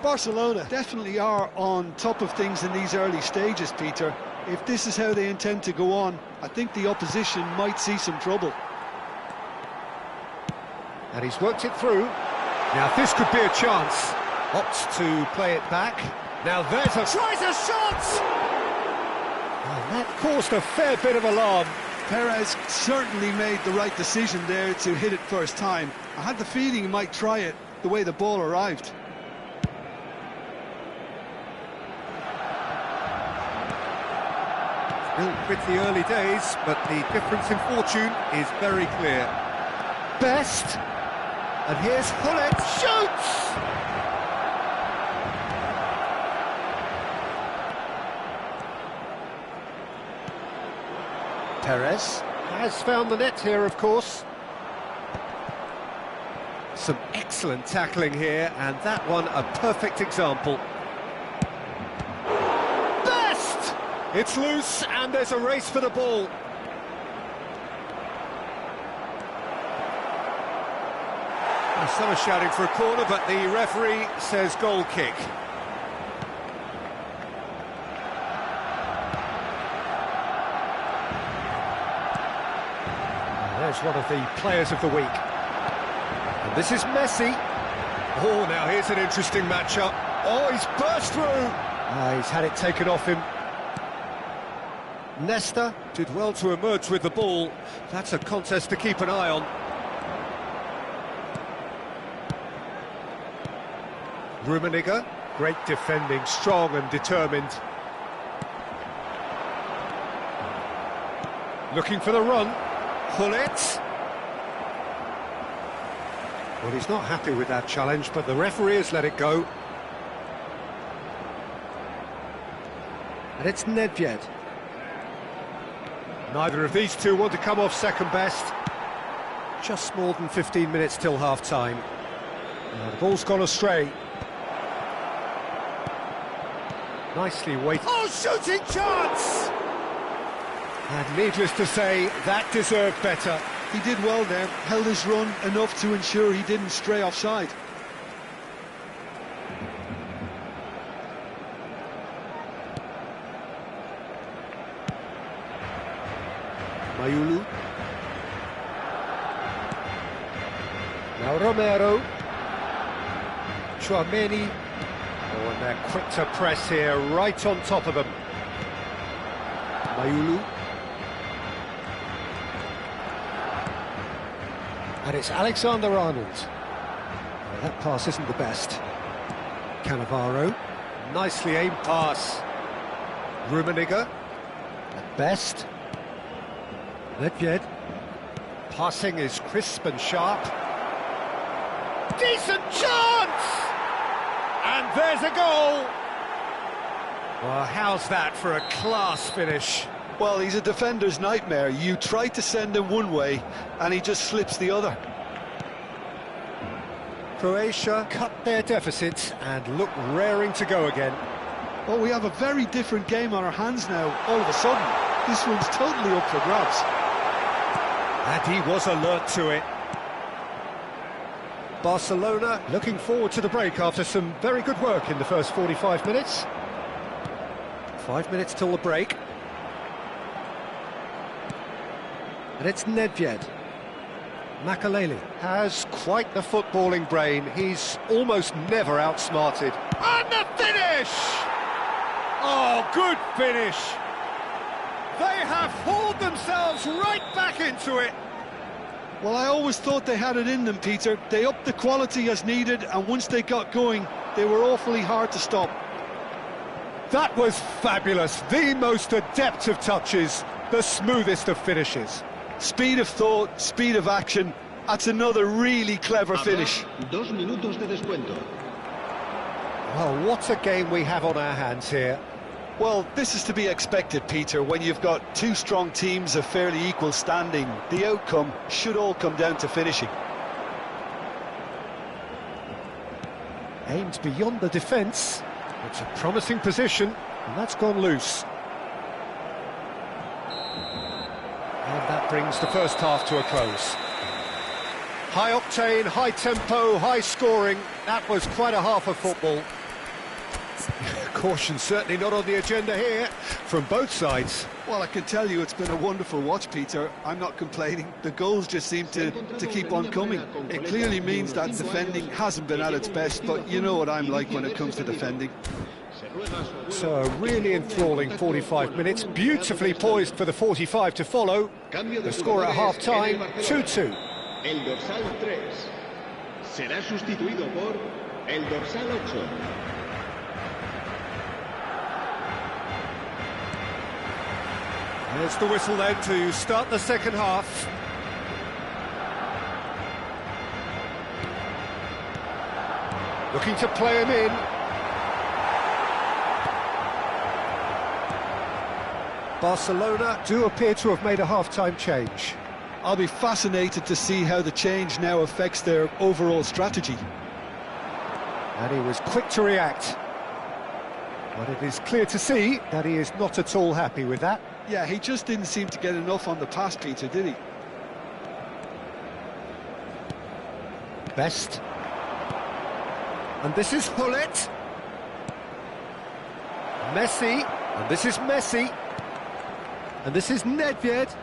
Barcelona definitely are on top of things in these early stages, Peter. If this is how they intend to go on, I think the opposition might see some trouble. And he's worked it through. Now, this could be a chance. Opts to play it back. Now there's a... Tries a shot! And that caused a fair bit of alarm. Perez certainly made the right decision there to hit it first time. I had the feeling he might try it the way the ball arrived. Still pretty early days, but the difference in fortune is very clear. Best. And here's Hullet, shoots! Perez has found the net here, of course. Some excellent tackling here, and that one a perfect example. Best! It's loose, and there's a race for the ball. Some are shouting for a corner, but the referee says goal kick. There's one of the players of the week. And this is Messi. Oh, now here's an interesting matchup. Oh, he's burst through. He's had it taken off him. Nesta did well to emerge with the ball. That's a contest to keep an eye on. Rummenigge, great defending, strong and determined. Looking for the run. Hullet. Well, he's not happy with that challenge, but the referee has let it go. And it's Nedved. Neither of these two want to come off second best. Just more than 15 minutes till half-time. The ball's gone astray. Nicely weighted. Oh, shooting chance! And needless to say, that deserved better. He did well there, held his run enough to ensure he didn't stray offside. Mayulu. Now Romero. Chouameni. Oh, and they're quick to press here, right on top of them. Mayulu. And it's Alexander-Arnold. Well, that pass isn't the best. Cannavaro. Nicely aimed pass. Rummenigge. At best. Nedved. Passing is crisp and sharp. Decent chance! And there's a goal! Well, how's that for a class finish? Well, he's a defender's nightmare. You try to send him one way, and he just slips the other. Croatia cut their deficit and look raring to go again. Well, we have a very different game on our hands now, all of a sudden. This one's totally up for grabs. And he was alert to it. Barcelona looking forward to the break after some very good work in the first 45 minutes. 5 minutes till the break. And it's Nedved. Makaleli has quite the footballing brain. He's almost never outsmarted. And the finish! Oh, good finish! They have hauled themselves right back into it. Well, I always thought they had it in them, Peter. They upped the quality as needed, and once they got going, they were awfully hard to stop. That was fabulous. The most adept of touches, the smoothest of finishes. Speed of thought, speed of action. That's another really clever finish. 2 minutos de descuento. Well, what a game we have on our hands here. Well, this is to be expected, Peter, when you've got two strong teams of fairly equal standing. The outcome should all come down to finishing. Aimed beyond the defence. It's a promising position, and that's gone loose. And that brings the first half to a close. High octane, high tempo, high scoring. That was quite a half of football. Caution certainly not on the agenda here, from both sides. Well, I can tell you it's been a wonderful watch, Peter. I'm not complaining. The goals just seem to keep on coming. It clearly means that defending hasn't been at its best, but you know what I'm like when it comes to defending. So a really enthralling 45 minutes, beautifully poised for the 45 to follow. The score at half-time, 2-2. El dorsal 3 será sustituido por el dorsal 8. There's the whistle then to start the second half. Looking to play him in. Barcelona do appear to have made a half-time change. I'll be fascinated to see how the change now affects their overall strategy. And he was quick to react. But it is clear to see that he is not at all happy with that. Yeah, he just didn't seem to get enough on the pass, Peter, did he? Best. And this is Hullet. Messi. And this is Messi. And this is Nedved.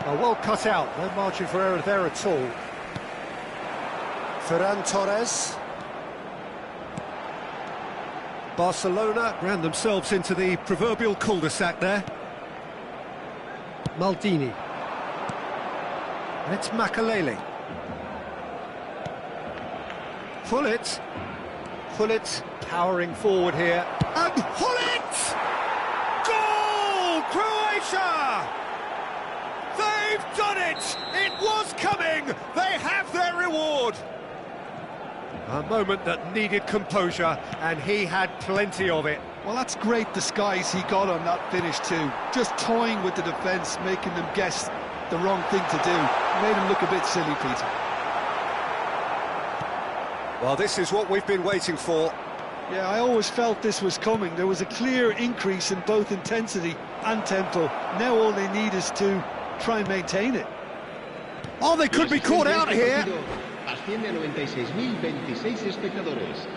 Oh, well cut out. No margin for error there at all. Ferran Torres. Barcelona ran themselves into the proverbial cul-de-sac there. Maldini. And it's Makaleli. Hullet. Hullet powering forward here. And Hullet! Goal! Croatia! They've done it! It was coming! They have their reward! A moment that needed composure, and he had plenty of it. Well, that's great disguise he got on that finish too. Just toying with the defence, making them guess the wrong thing to do. Made him look a bit silly, Peter. Well, this is what we've been waiting for. Yeah, I always felt this was coming. There was a clear increase in both intensity and tempo. Now all they need is to try and maintain it. Oh, they could be caught out here. Asciende a 96.026 espectadores.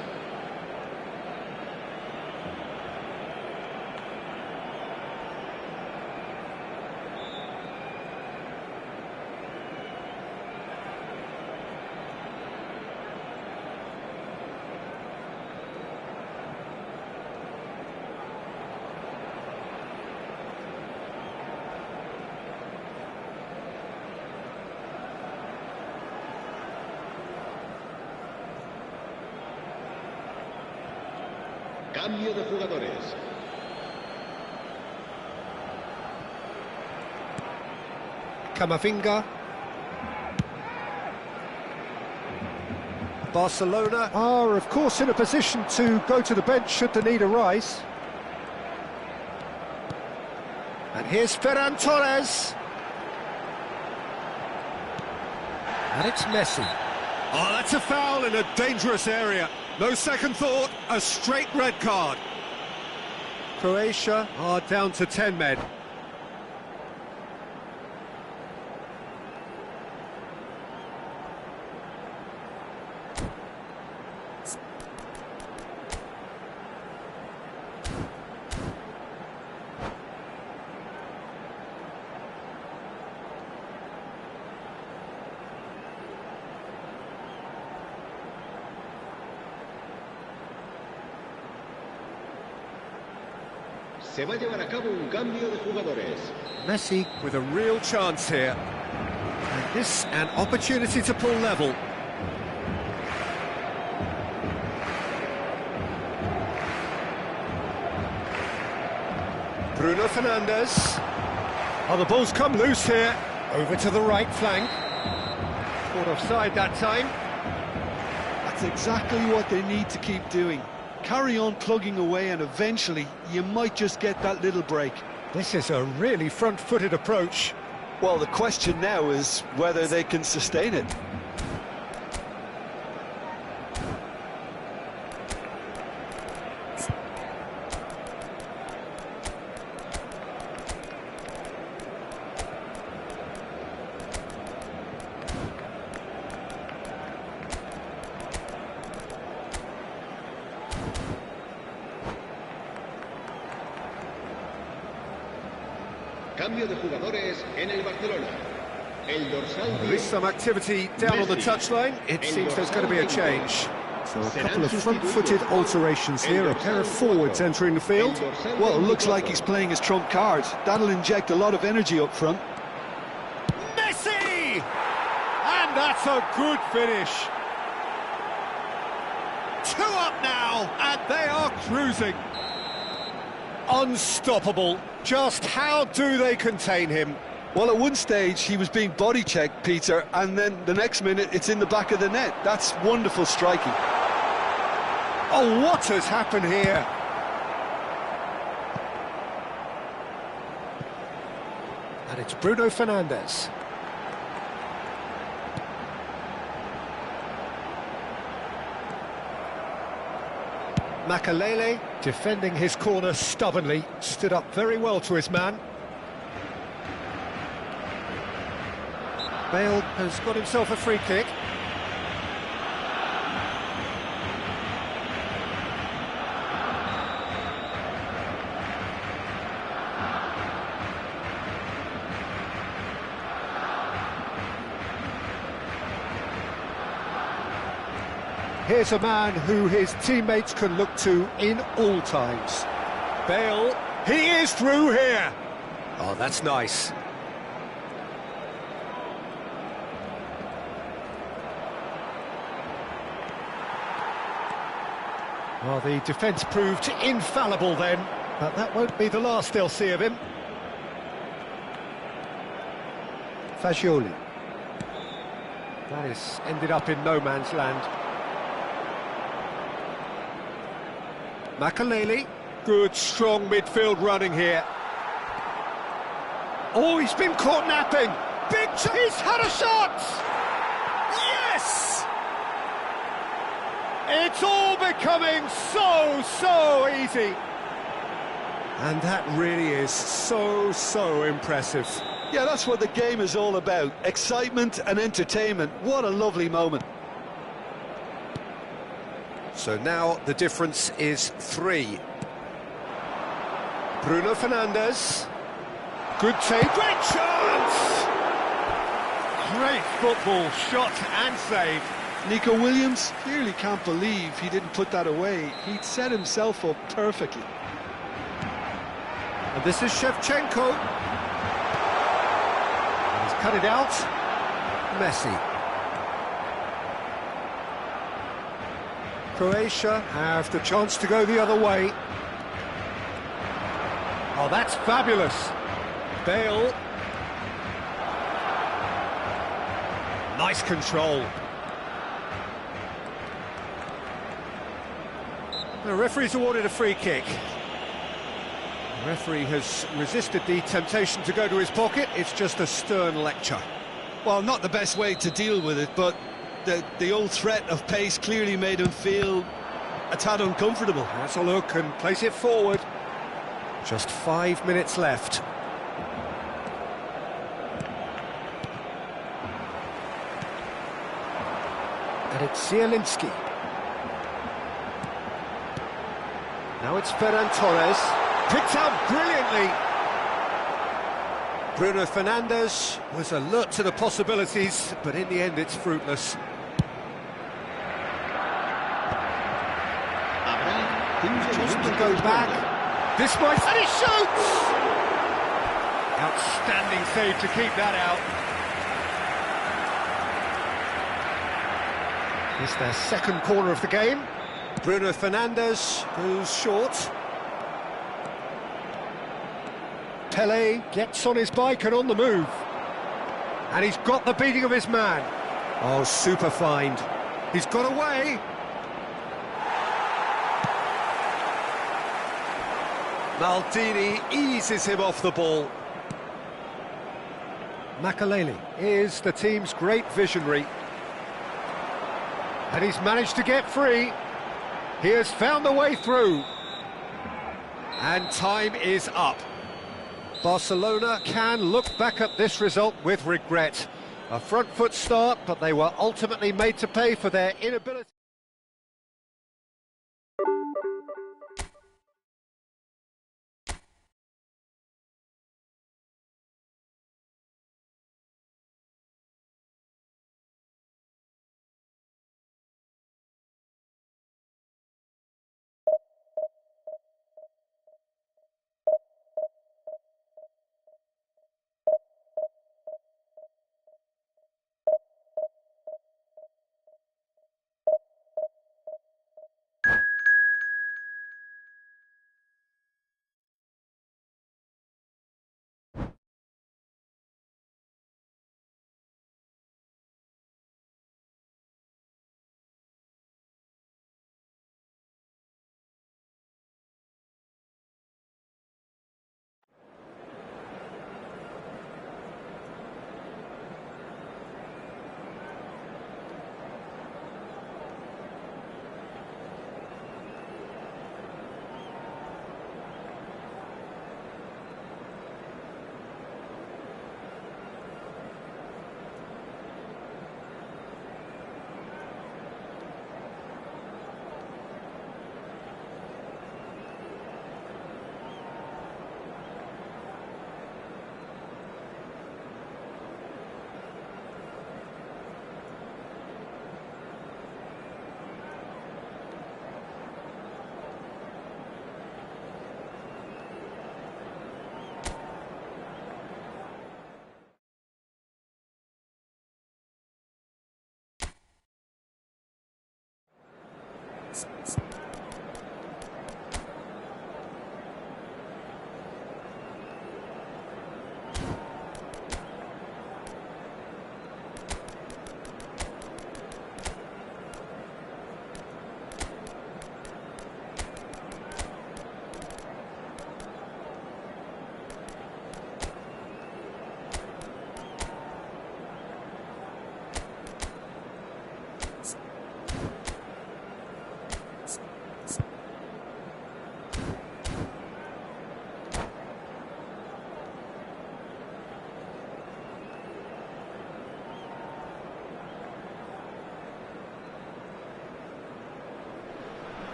Cambio de jugadores. Camavinga. Barcelona are, of course, in a position to go to the bench should the need arise. And here's Ferran Torres. And it's Messi. Oh, that's a foul in a dangerous area. No second thought, a straight red card. Croatia are down to 10 men. Se va a llevar a cabo un cambio de jugadores. Messi with a real chance here. And this an opportunity to pull level. Bruno Fernandes. Oh, the ball's come loose here. Over to the right flank. Caught offside that time. That's exactly what they need to keep doing. Carry on plugging away and eventually you might just get that little break. This is a really front-footed approach. Well, the question now is whether they can sustain it. Cambio de jugadores en el Barcelona. El dorsal There is some activity down on the touchline. It seems there's going to be a change. So a couple of front-footed alterations here, a pair of forwards entering the field. Well, it looks like he's playing his trump card. That'll inject a lot of energy up front. Messi! And that's a good finish. 2 up now, and they are cruising. Unstoppable. Just how do they contain him? Well, at one stage he was being body-checked, Peter, and then the next minute it's in the back of the net. That's wonderful striking. Oh, what has happened here? And it's Bruno Fernandes. Makalele, defending his corner stubbornly, stood up very well to his man. Bale has got himself a free kick. Here's a man who his teammates can look to in all times. Bale, he is through here. Oh, that's nice. Well, the defence proved infallible then, but that won't be the last they'll see of him. Fagioli. That has ended up in no man's land. Makalele, good strong midfield running here. Oh, he's been caught napping. Big he's had a shot! Yes! It's all becoming so easy. And that really is so impressive. Yeah, that's what the game is all about. Excitement and entertainment. What a lovely moment. So now the difference is 3. Bruno Fernandes. Good save. Great chance! Great football, shot and save. Nico Williams clearly can't believe he didn't put that away. He'd set himself up perfectly. And this is Shevchenko. He's cut it out. Messi. Croatia have the chance to go the other way. Oh, that's fabulous. Bale. Nice control. The referee's awarded a free kick. The referee has resisted the temptation to go to his pocket. It's just a stern lecture. Well, not the best way to deal with it, but the old threat of pace clearly made him feel a tad uncomfortable. Has a look and plays it forward. Just 5 minutes left. And it's Zielinski. Now it's Ferran Torres. Picked out brilliantly. Bruno Fernandes was alert to the possibilities, but in the end it's fruitless. Just to go back. This might... And he shoots! Outstanding save to keep that out. It's their second corner of the game. Bruno Fernandes goes short. Pele gets on his bike and on the move. And he's got the beating of his man. Oh, super find. He's got away. Maldini eases him off the ball. Makaleli is the team's great visionary. And he's managed to get free. He has found the way through. And time is up. Barcelona can look back at this result with regret. A front foot start, but they were ultimately made to pay for their inability.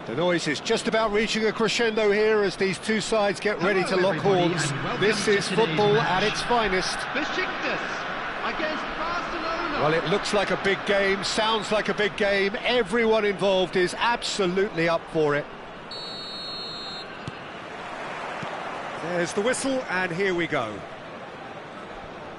The noise is just about reaching a crescendo here as these two sides get ready to lock horns. This is football at its finest. Against Barcelona. Well, it looks like a big game, sounds like a big game. Everyone involved is absolutely up for it. There's the whistle, and here we go.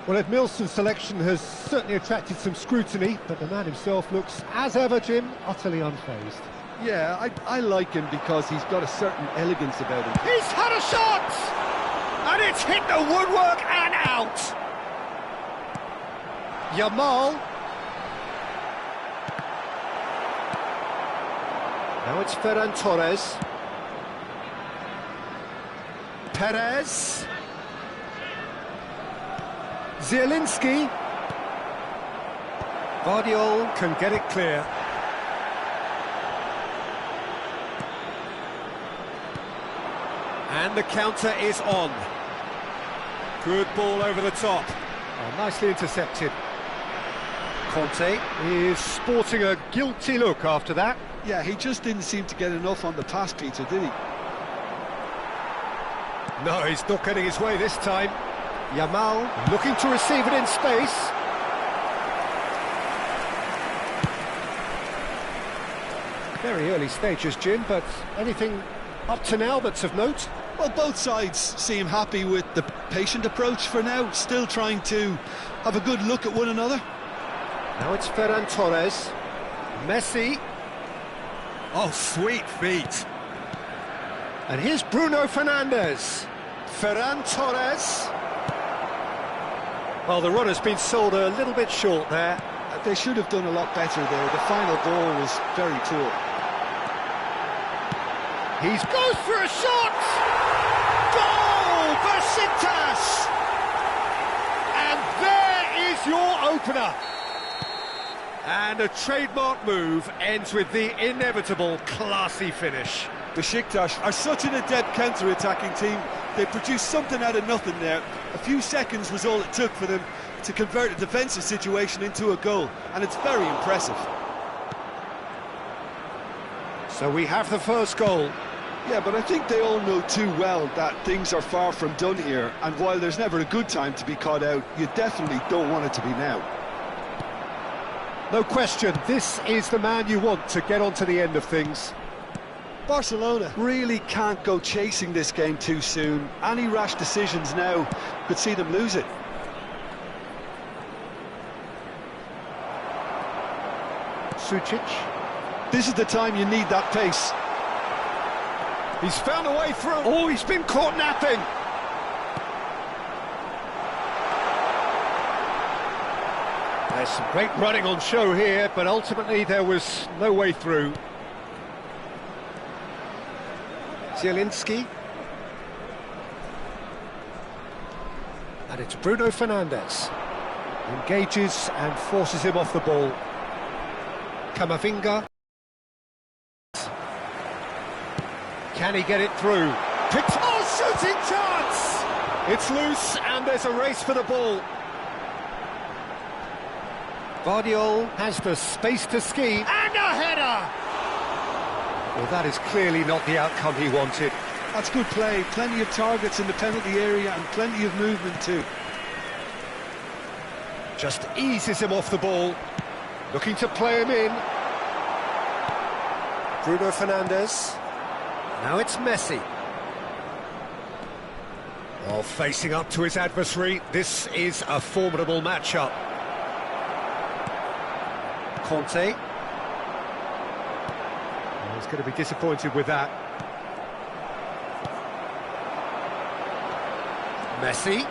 Well, Edmilson's selection has certainly attracted some scrutiny, but the man himself looks, as ever, Jim, utterly unfazed. Yeah, I like him because he's got a certain elegance about him. He's had a shot! And it's hit the woodwork and out! Yamal. Now it's Ferran Torres. Perez. Zielinski. Guardiola can get it clear. And the counter is on. Good ball over the top. Oh, nicely intercepted. Conte is sporting a guilty look after that. Yeah, he just didn't seem to get enough on the pass, Peter, did he? No, he's not getting his way this time. Yamal looking to receive it in space. Very early stages, Jim, but anything up to now that's of note? Well, both sides seem happy with the patient approach for now, still trying to have a good look at one another. Now it's Ferran Torres. Messi. Oh, sweet feet. And here's Bruno Fernandes. Ferran Torres. Well, the run has been sold a little bit short there. They should have done a lot better there. The final ball was very poor. He goes for a shot! Goal! Besiktas! And there is your opener. And a trademark move ends with the inevitable classy finish. Besiktas are such an adept counter-attacking team. They produced something out of nothing there. A few seconds was all it took for them to convert a defensive situation into a goal, and it's very impressive. So we have the first goal. Yeah, but I think they all know too well that things are far from done here, and while there's never a good time to be caught out, you definitely don't want it to be now. No question, this is the man you want to get on to the end of things. Barcelona really can't go chasing this game too soon. Any rash decisions now could see them lose it. Sucic. This is the time you need that pace. He's found a way through. Oh, he's been caught napping. There's some great running on show here, but ultimately there was no way through. Zielinski. And it's Bruno Fernandes. Engages and forces him off the ball. Camavinga. Can he get it through? Oh, shooting chance! It's loose and there's a race for the ball. Guardiola has the space to scheme. And a header! Well, that is clearly not the outcome he wanted. That's good play. Plenty of targets in the penalty area and plenty of movement too. Just eases him off the ball. Looking to play him in. Bruno Fernandes. Now it's Messi. Oh, facing up to his adversary. This is a formidable matchup. Conte. Oh, he's going to be disappointed with that. Messi.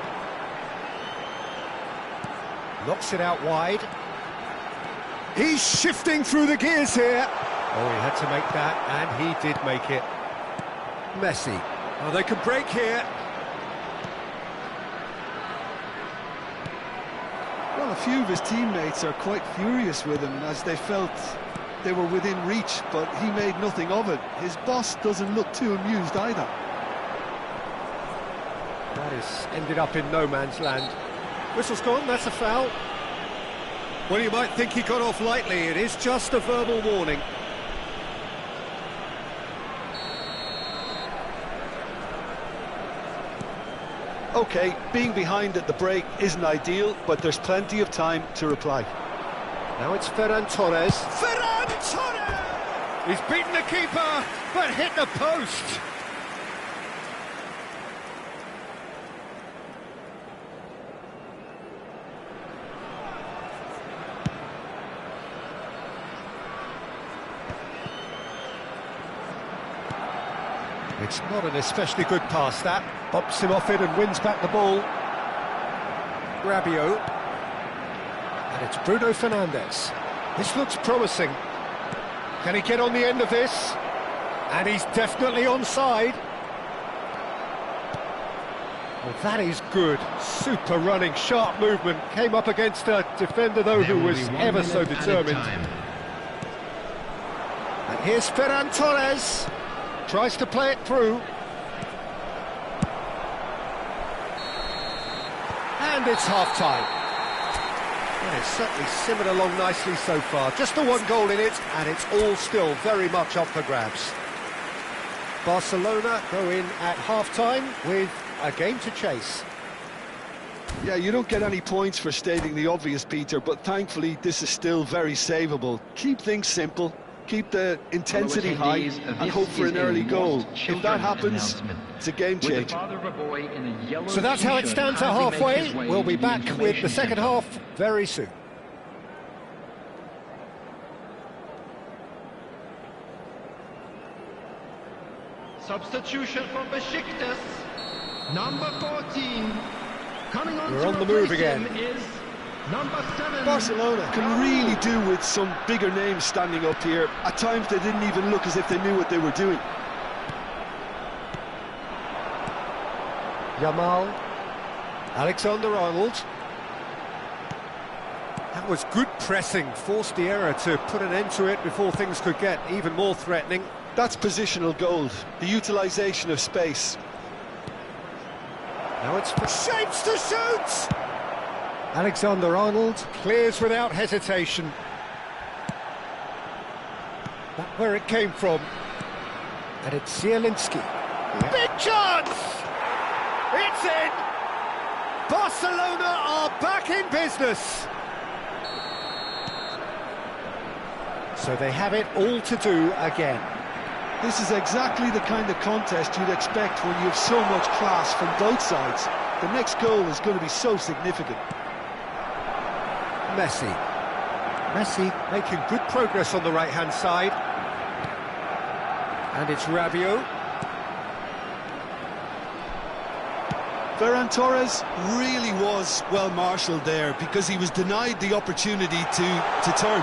Knocks it out wide. He's shifting through the gears here. Oh, he had to make that, and he did make it. Messi. Oh, they can break here. Well, a few of his teammates are quite furious with him as they felt they were within reach, but he made nothing of it. His boss doesn't look too amused either. That has ended up in no man's land. Whistle's gone, that's a foul. Well, you might think he got off lightly. It is just a verbal warning. OK, being behind at the break isn't ideal, but there's plenty of time to reply. Now it's Ferran Torres. Ferran Torres! He's beaten the keeper, but hit the post. It's not an especially good pass, that. Bumps him off it and wins back the ball. Rabiot. And it's Bruno Fernandes. This looks promising. Can he get on the end of this? And he's definitely onside. Well, that is good. Super running, sharp movement. Came up against a defender, though, who was ever so determined. And here's Ferran Torres. Tries to play it through. And it's half-time. Well, it's certainly simmered along nicely so far. Just the one goal in it, and it's all still very much up for grabs. Barcelona go in at half-time with a game to chase. Yeah, you don't get any points for stating the obvious, Peter, but thankfully this is still very savable. Keep things simple, keep the intensity high, and hope for an early goal. If that happens, it's a game changer. So that's how it stands at halfway. We'll be back with the second half very soon. Substitution from Besiktas, number 14. Coming on, we're on the move again. Is number 7. Barcelona can really do with some bigger names standing up here. At times they didn't even look as if they knew what they were doing. Yamal, Alexander-Arnold. That was good pressing, forced the error to put an end to it before things could get even more threatening. That's positional gold, the utilisation of space. Now it's shapes to shoot! Alexander-Arnold clears without hesitation. That's where it came from. And it's Zielinski. Big chance! It's in! Barcelona are back in business! So they have it all to do again. This is exactly the kind of contest you'd expect when you have so much class from both sides. The next goal is going to be so significant. Messi making good progress on the right-hand side. And it's Rabiot. Ferran Torres really was well marshalled there because he was denied the opportunity to turn.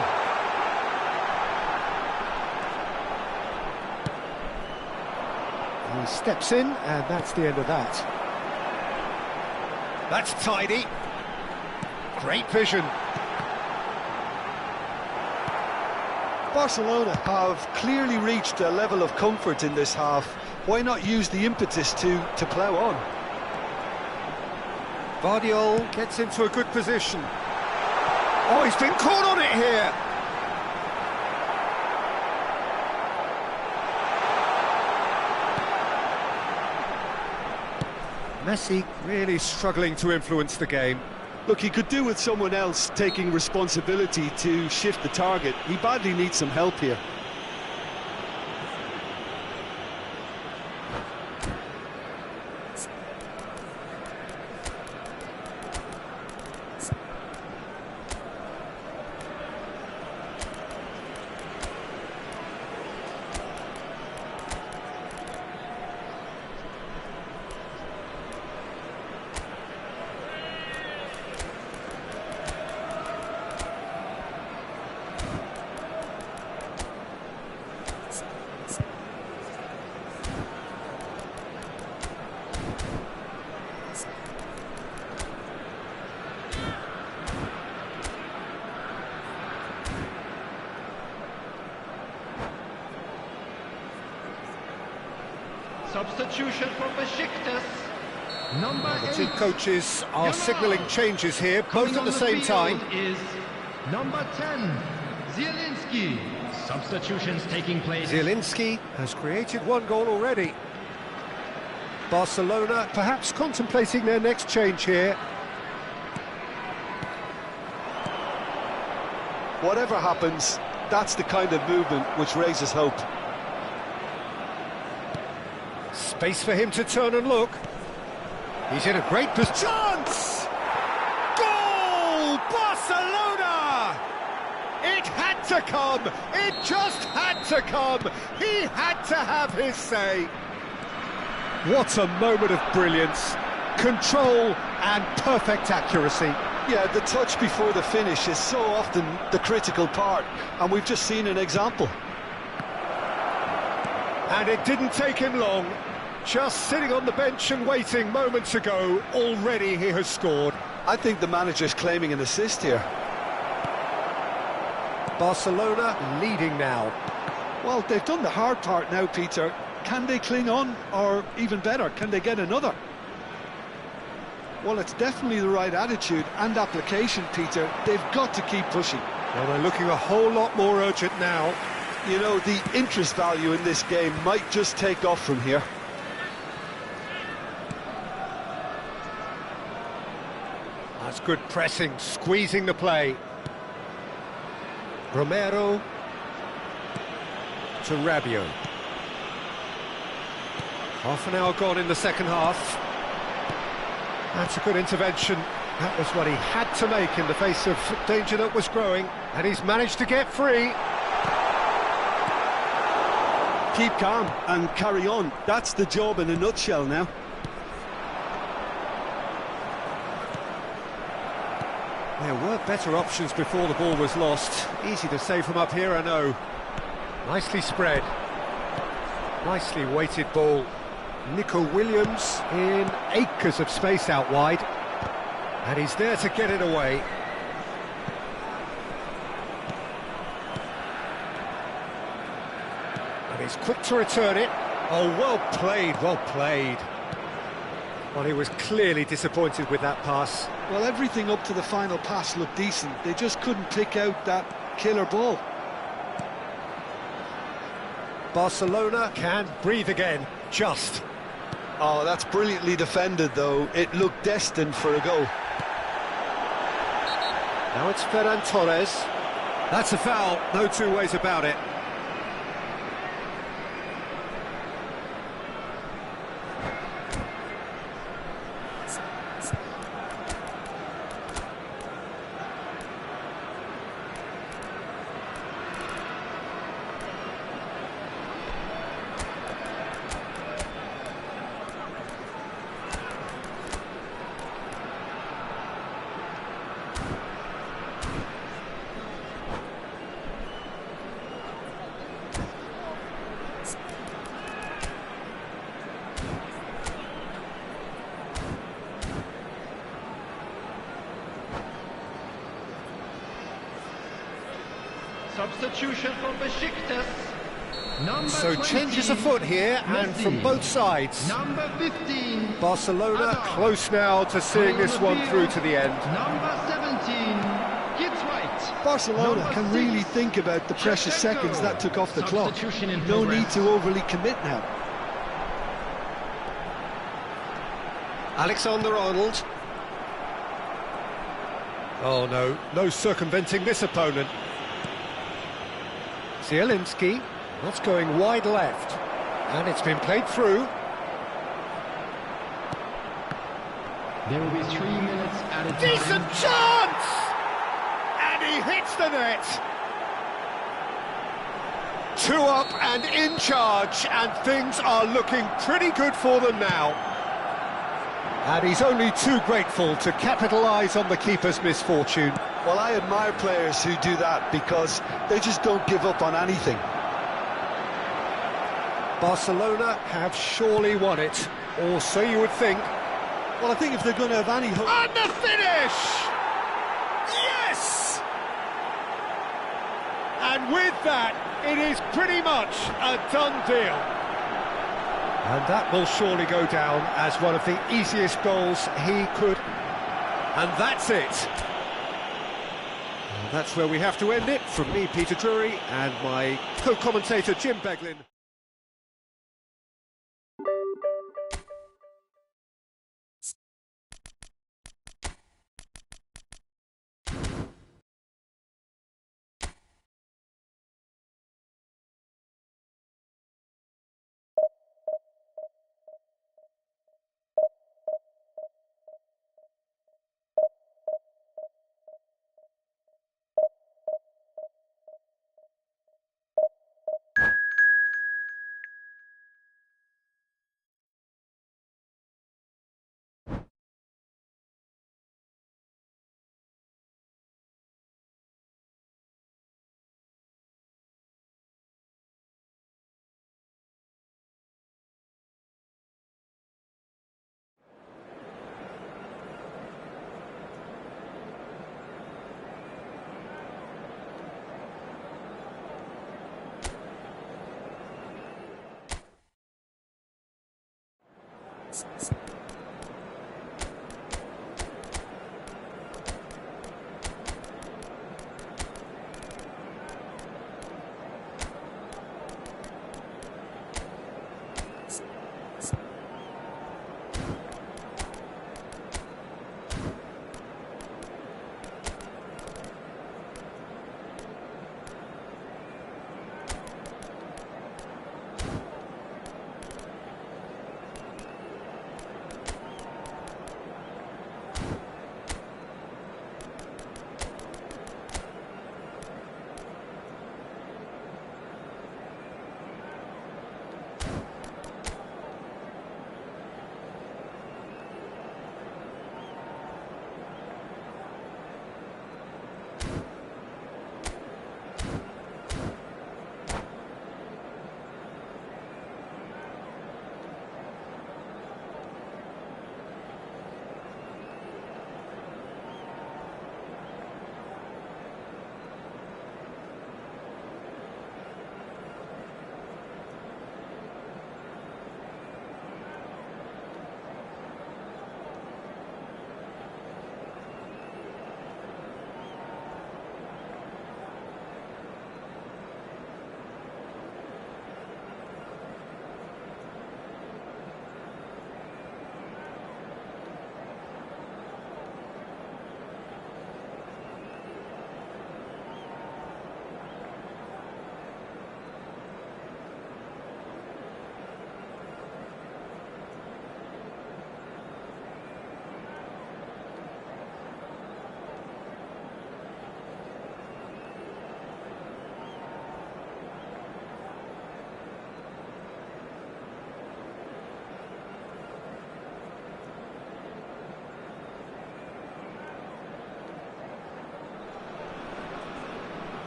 He steps in, and that's the end of that. That's tidy. Great vision. Barcelona have clearly reached a level of comfort in this half. Why not use the impetus to plough on? Vardiol gets into a good position. Oh, he's been caught on it here. Messi really struggling to influence the game. Look, he could do with someone else taking responsibility to shift the target. He badly needs some help here. Substitution from Besiktas, number 8. The two coaches are signalling changes here, both at the same time. Is number 10, Zielinski. Substitutions taking place. Zielinski has created one goal already. Barcelona perhaps contemplating their next change here. Whatever happens, that's the kind of movement which raises hope. Space for him to turn and look. He's in a great position. Chance! Goal! Barcelona! It had to come! It just had to come! He had to have his say! What a moment of brilliance. Control and perfect accuracy. Yeah, the touch before the finish is so often the critical part, and we've just seen an example. And it didn't take him long. Just sitting on the bench and waiting moments ago, already he has scored. I think the manager's claiming an assist here. Barcelona leading now. Well, they've done the hard part now, Peter. Can they cling on, or even better, can they get another? Well, it's definitely the right attitude and application, Peter. They've got to keep pushing. Well, they're looking a whole lot more urgent now. You know, the interest value in this game might just take off from here. That's good pressing, squeezing the play. Romero to Rabiot. Half an hour gone in the second half. That's a good intervention. That was what he had to make in the face of danger that was growing, and he's managed to get free. Keep calm and carry on. That's the job in a nutshell now. There were better options before the ball was lost. Easy to save from up here, I know. Nicely spread. Nicely weighted ball. Nico Williams in acres of space out wide. And he's there to get it away. And he's quick to return it. Oh, well played, well played. Well, he was clearly disappointed with that pass. Well, everything up to the final pass looked decent. They just couldn't pick out that killer ball. Barcelona can breathe again, just. Oh, that's brilliantly defended, though. It looked destined for a goal. Now it's Ferran Torres. That's a foul, no two ways about it. Substitution for Besiktas. So changes afoot here, and from both sides. Number 15. Barcelona close now to seeing this one through to the end. Number 17. Gets right. Barcelona Number can 6, really think about the precious seconds that took off the clock. Substitution in No progress. need to overly commit now. Alexander-Arnold. Oh no, no circumventing this opponent. Zielinski, that's going wide left, and it's been played through. There will be 3 minutes at a time. Decent chance! And he hits the net! 2 up and in charge, and things are looking pretty good for them now. And he's only too grateful to capitalise on the keeper's misfortune. Well, I admire players who do that because they just don't give up on anything. Barcelona have surely won it, or so you would think. Well, I think if they're going to have any hope... And the finish! Yes! And with that, it is pretty much a done deal. And that will surely go down as one of the easiest goals he could. And that's it. And that's where we have to end it. From me, Peter Drury, and my co-commentator, Jim Beglin.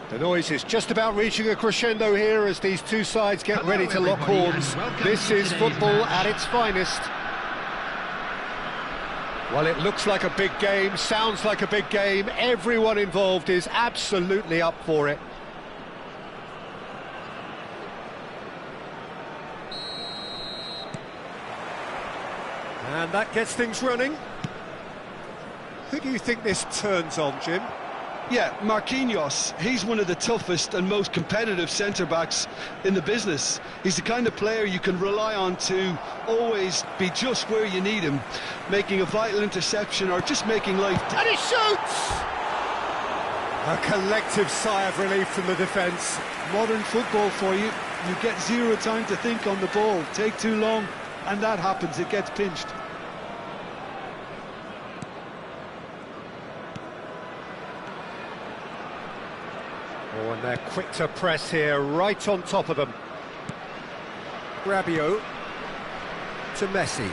The noise is just about reaching a crescendo here as these two sides get ready to lock horns. This is football at its finest. Well, it looks like a big game, sounds like a big game. Everyone involved is absolutely up for it. And that gets things running. Who do you think this turns on, Jim? Yeah, Marquinhos, he's one of the toughest and most competitive centre-backs in the business. He's the kind of player you can rely on to always be just where you need him, making a vital interception or just making life... And he shoots! A collective sigh of relief from the defence. Modern football for you. You get zero time to think on the ball. Take too long, and that happens. It gets pinched. Oh, and they're quick to press here, right on top of them. Rabiot to Messi.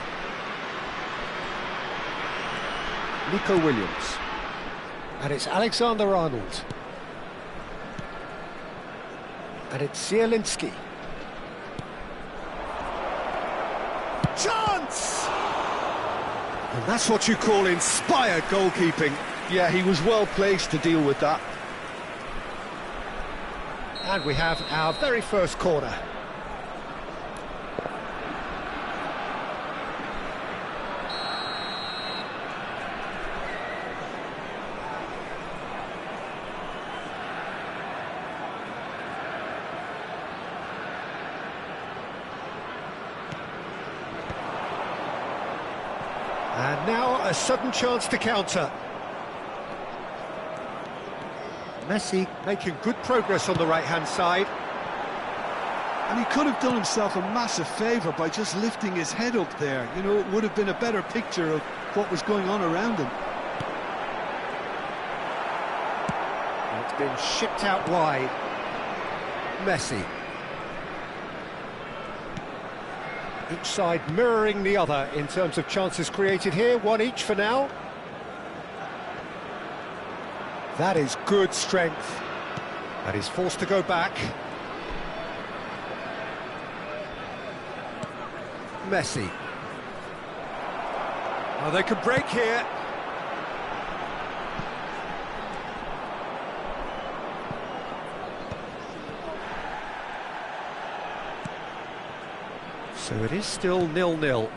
Nico Williams. And it's Alexander-Arnold. And it's Zielinski. Chance! And that's what you call inspired goalkeeping. Yeah, he was well placed to deal with that. And we have our very first corner. And now a sudden chance to counter. Messi making good progress on the right-hand side. And he could have done himself a massive favour by just lifting his head up there. You know, it would have been a better picture of what was going on around him. And it's been shipped out wide. Messi. Each side mirroring the other in terms of chances created here. One each for now. That is good strength. And he's forced to go back. Messi. Oh, they could break here. So it is still 0-0.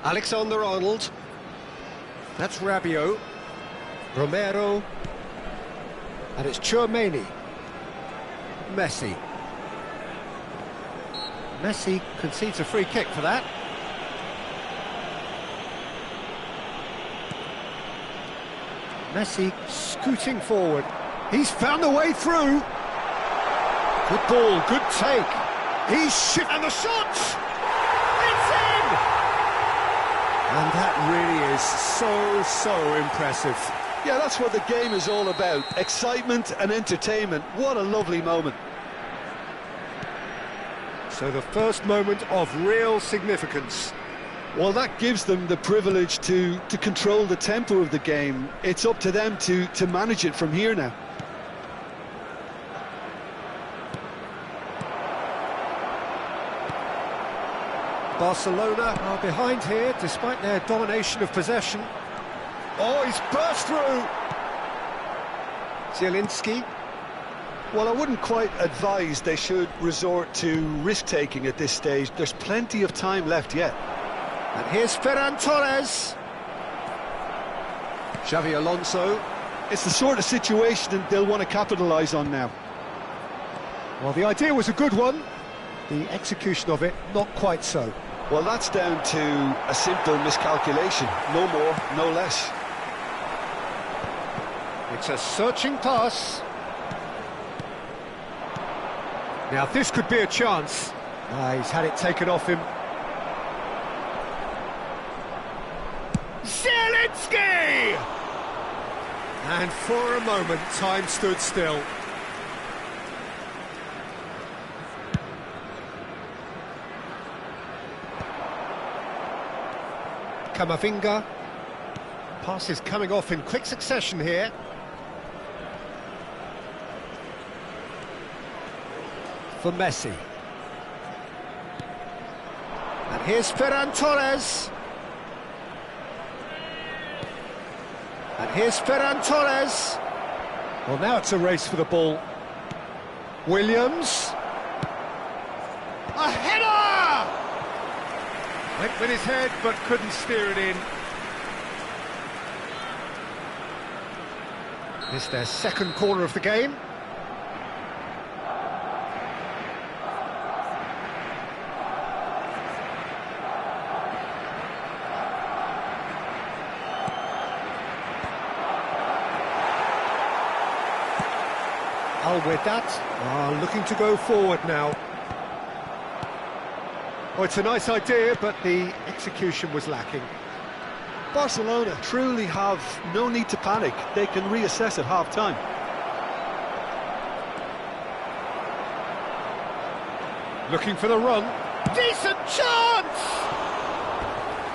Alexander-Arnold. That's Rabiot. Romero. And it's Tchouaméni. Messi. Messi concedes a free kick for that. Messi scooting forward. He's found a way through. Good ball, good take. He's shifting and the shot! It's in! And that really is so impressive. Yeah, that's what the game is all about. Excitement and entertainment. What a lovely moment. So the first moment of real significance. Well, that gives them the privilege to control the tempo of the game. It's up to them to manage it from here now. Barcelona are behind here, despite their domination of possession. Oh, he's burst through! Zielinski. Well, I wouldn't quite advise they should resort to risk-taking at this stage. There's plenty of time left yet. And here's Ferran Torres. Xavi Alonso. It's the sort of situation they'll want to capitalise on now. Well, the idea was a good one. The execution of it, not quite so. Well, that's down to a simple miscalculation. No more, no less. It's a searching pass. Now, this could be a chance. He's had it taken off him. Zielinski! And for a moment, time stood still. Camavinga. Passes coming off in quick succession here. For Messi. And here's Ferran Torres. And here's Ferran Torres. Well, now it's a race for the ball. Williams. A header! Went with his head, but couldn't steer it in. It's their second corner of the game. Al-Wedat are looking to go forward now. Oh, it's a nice idea, but the execution was lacking. Barcelona truly have no need to panic. They can reassess at half-time. Looking for the run. Decent chance!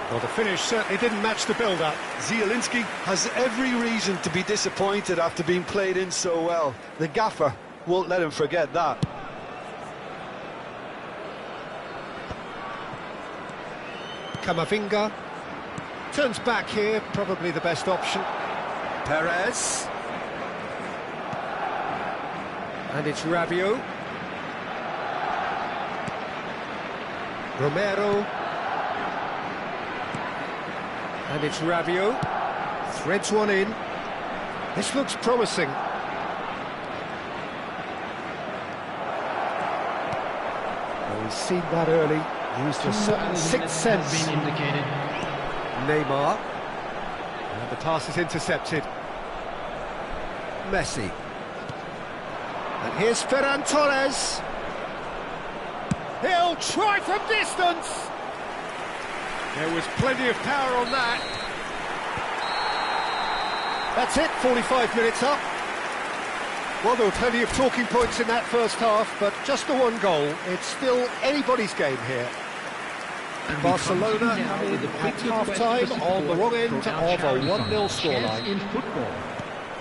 Well, the finish certainly didn't match the build-up. Zielinski has every reason to be disappointed after being played in so well. The gaffer won't let him forget that. Camavinga turns back here, probably the best option. Perez. And it's Rabiot. Romero. And it's Rabiot. Threads one in. This looks promising. Well, he's seen that early. Used a certain sixth sense. Neymar. And the pass is intercepted. Messi. And here's Ferran Torres. He'll try from distance. There was plenty of power on that. That's it, 45 minutes up. Well, there were plenty of talking points in that first half, but just the one goal. It's still anybody's game here. Barcelona at half-time on the wrong end of a 1-0 scoreline.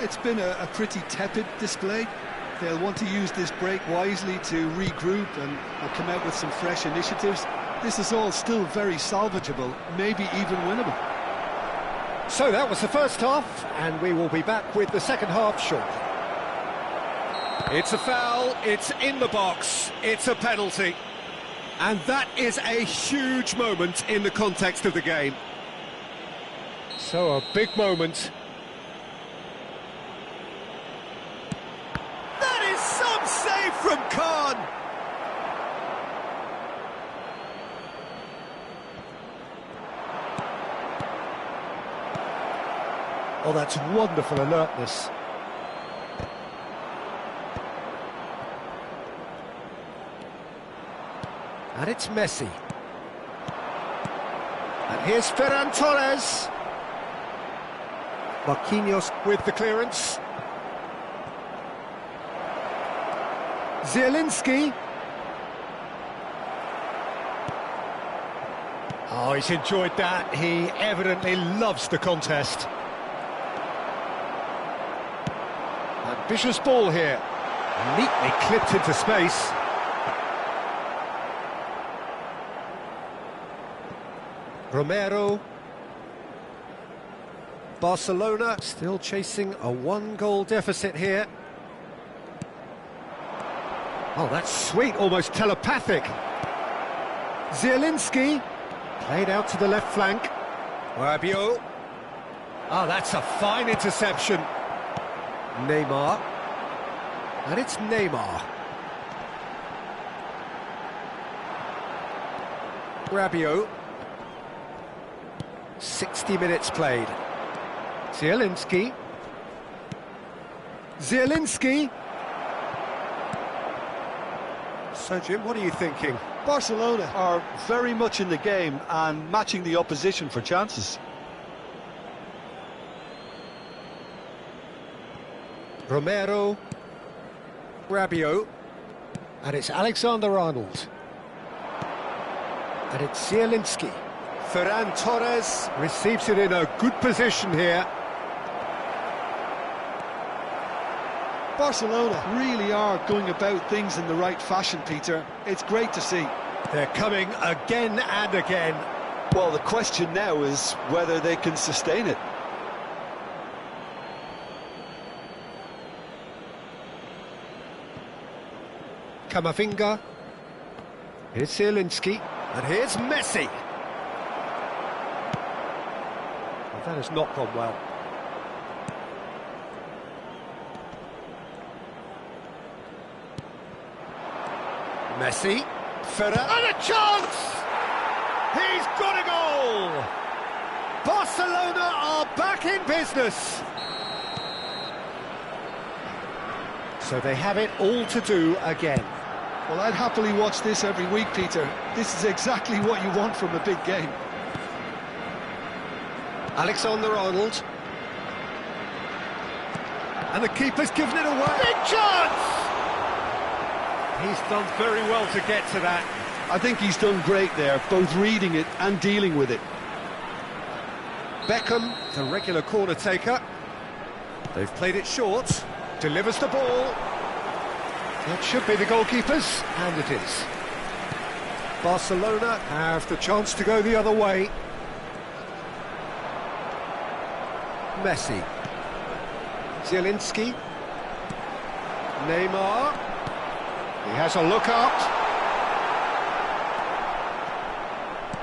It's been a pretty tepid display. They'll want to use this break wisely to regroup and come out with some fresh initiatives. This is all still very salvageable, maybe even winnable. So that was the first half, and we will be back with the second half shortly. It's a foul, it's in the box, it's a penalty. And that is a huge moment in the context of the game. So a big moment. That is some save from Khan. Oh, that's wonderful alertness. And it's Messi. And here's Ferran Torres. Marquinhos with the clearance. Zielinski. Oh, he's enjoyed that. He evidently loves the contest. Ambitious ball here. Neatly clipped into space. Romero. Barcelona still chasing a one-goal deficit here. Oh, that's sweet, almost telepathic. Zielinski. Played out to the left flank. Rabiot. Oh, that's a fine interception. Neymar. And it's Neymar. Rabiot. 60 minutes played. Zielinski. Zielinski. So, Jim, what are you thinking? Barcelona are very much in the game and matching the opposition for chances. Romero. Rabiot. And it's Alexander-Arnold. And it's Zielinski. Ferran Torres receives it in a good position here. Barcelona really are going about things in the right fashion, Peter. It's great to see. They're coming again and again. Well, the question now is whether they can sustain it. Camavinga. Here's Zielinski. And here's Messi. Well, that has not gone well. Messi. Ferrer. And a chance! He's got a goal! Barcelona are back in business. So they have it all to do again. Well, I'd happily watch this every week, Peter. This is exactly what you want from a big game. Alexander-Arnold. And the keeper's given it away. Big chance! He's done very well to get to that. I think he's done great there, both reading it and dealing with it. Beckham, the regular corner taker. They've played it short. Delivers the ball. That should be the goalkeeper's, and it is. Barcelona have the chance to go the other way. Messi. Zielinski. Neymar. He has a look up.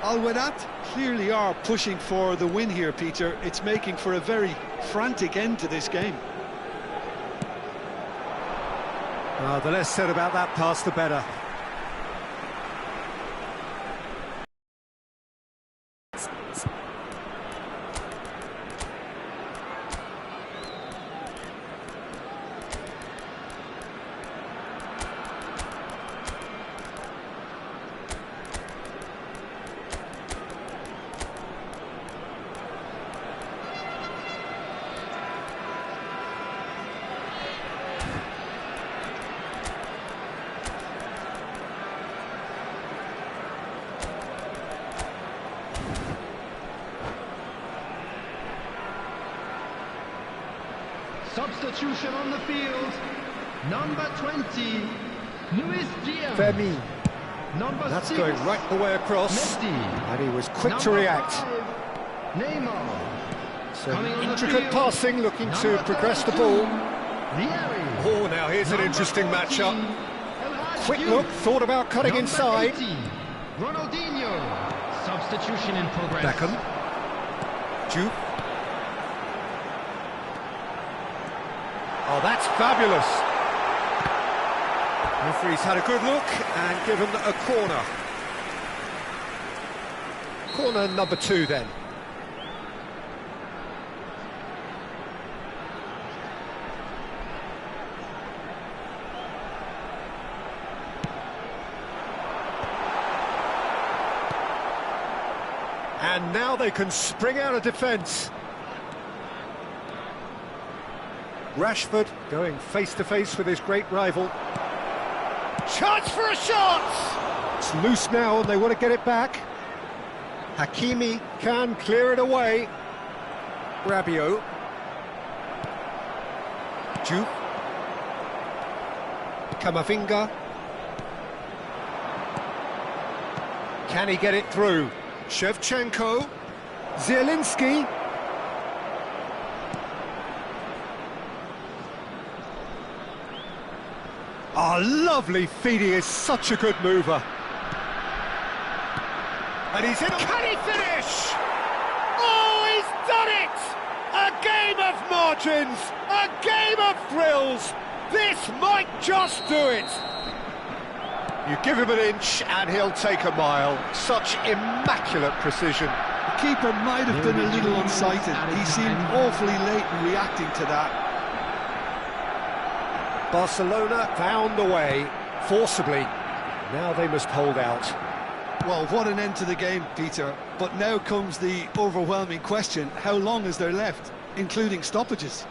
Al-Wehdat clearly are pushing for the win here, Peter. It's making for a very frantic end to this game. Well, the less said about that pass, the better. Substitution on the field. Number 20, Luis Diaz. Femi. Number That's 6, going right the way across. Messi. And he was quick Number to react. 5, Neymar. Some Coming on the intricate field, passing, looking to number progress the 32, ball. Vieri. Oh, now here's an Number interesting 14, matchup. El Hadji Quick Diouf. look, thought about cutting Number inside. 80, Ronaldinho. Substitution in progress. Beckham. Juve. Oh, that's fabulous. Referee's had a good look and given a corner. Corner number 2 then. And now they can spring out of defence. Rashford going face-to-face with his great rival. Chance for a shot! It's loose now and they want to get it back. Hakimi can clear it away. Rabiot. Juve. Kamavinga. Can he get it through? Shevchenko. Zielinski. Oh, lovely feed, he is such a good mover. And he's in. Can he finish? Oh, he's done it! A game of margins, a game of thrills. This might just do it. You give him an inch and he'll take a mile. Such immaculate precision. The keeper might have been a little unsighted. He seemed awfully late in reacting to that. Barcelona found a way, forcibly. Now they must hold out. Well, what an end to the game, Peter. But now comes the overwhelming question: how long is there left, including stoppages?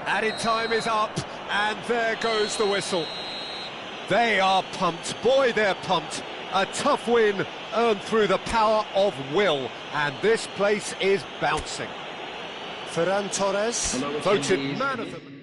Added time is up, and there goes the whistle. They are pumped, boy they're pumped. A tough win earned through the power of will, and this place is bouncing. Ferran Torres, voted man of the...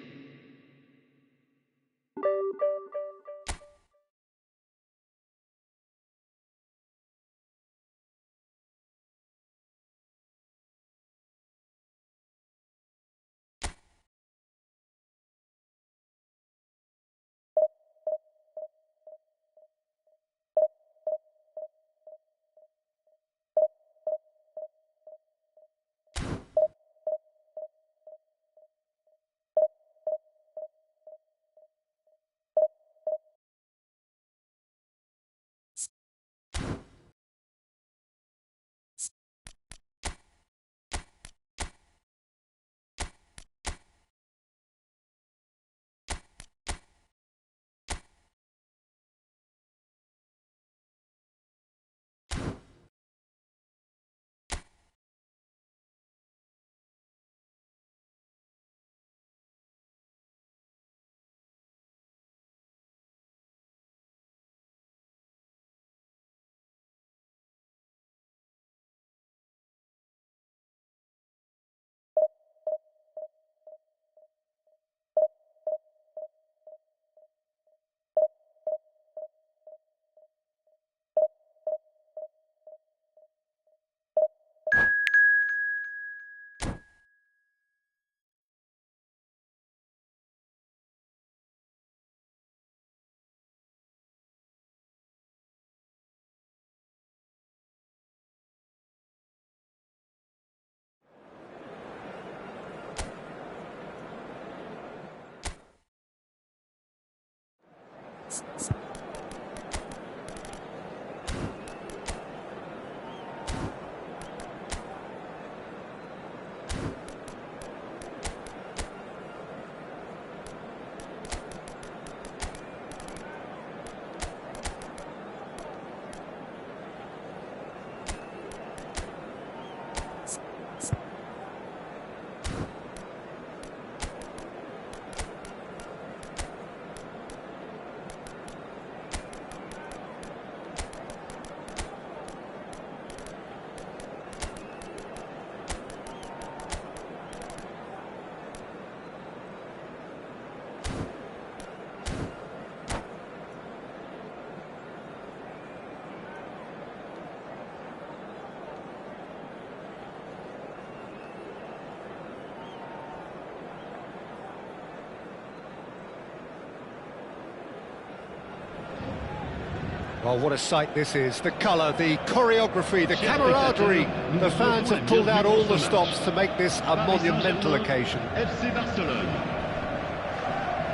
Well, what a sight this is. The colour, the choreography, the camaraderie. The fans have pulled out all the stops to make this a monumental occasion.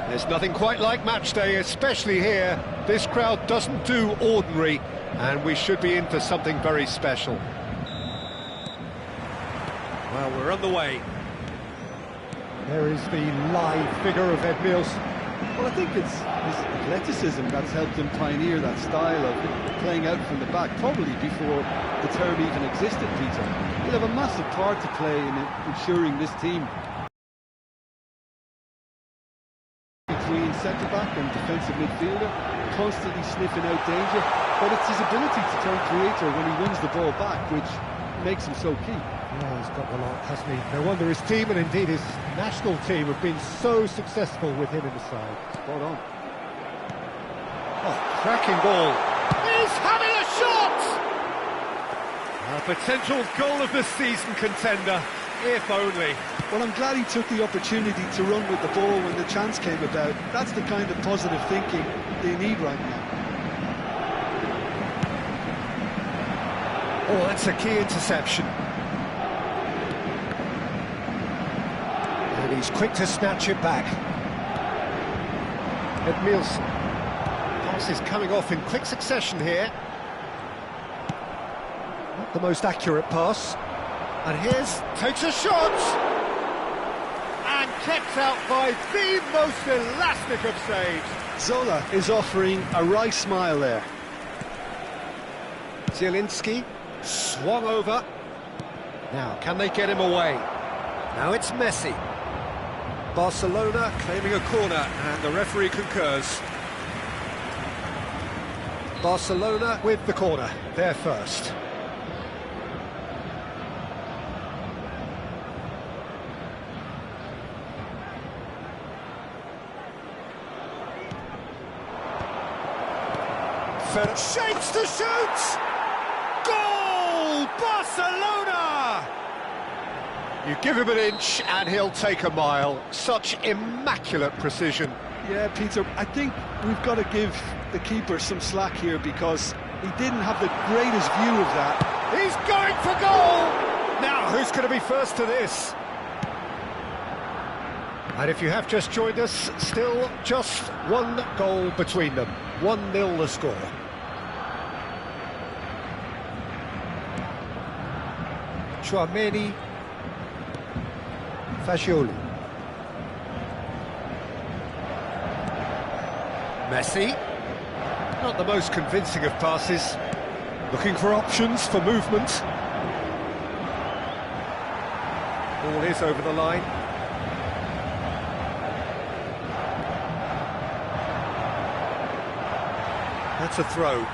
There's nothing quite like match day, especially here. This crowd doesn't do ordinary, and we should be in for something very special. Well, we're on the way. There is the live figure of Ed Mills. Well, I think it's his athleticism that's helped him pioneer that style of playing out from the back, probably before the term even existed, Peter. He'll have a massive part to play in ensuring this team, between centre-back and defensive midfielder, constantly sniffing out danger, but it's his ability to turn creator when he wins the ball back, which makes him so key. Yeah, he's got the lot, hasn't he? No wonder his team, and indeed his national team, have been so successful with him in the side. Spot on. Oh, cracking ball. He's having a shot! A potential goal of the season contender, if only. Well, I'm glad he took the opportunity to run with the ball when the chance came about. That's the kind of positive thinking they need right now. Oh, that's a key interception. And he's quick to snatch it back. Ed Mills. Pass is coming off in quick succession here. Not the most accurate pass. And here's, takes a shot! And kept out by the most elastic of saves. Zola is offering a wry smile there. Zielinski swung over. Now, can they get him away? Now it's Messi. Barcelona claiming a corner, and the referee concurs. Barcelona with the corner, they're first. Shapes to shoot! Goal! Barcelona! You give him an inch and he'll take a mile. Such immaculate precision. Yeah, Peter, I think we've got to give the keeper some slack here because he didn't have the greatest view of that. He's going for goal! Now, who's going to be first to this? And if you have just joined us, still just one goal between them. 1-0 the score. Chouameni, Fagioli, Messi, not the most convincing of passes, looking for options for movement. Ball is over the line. That's a throw.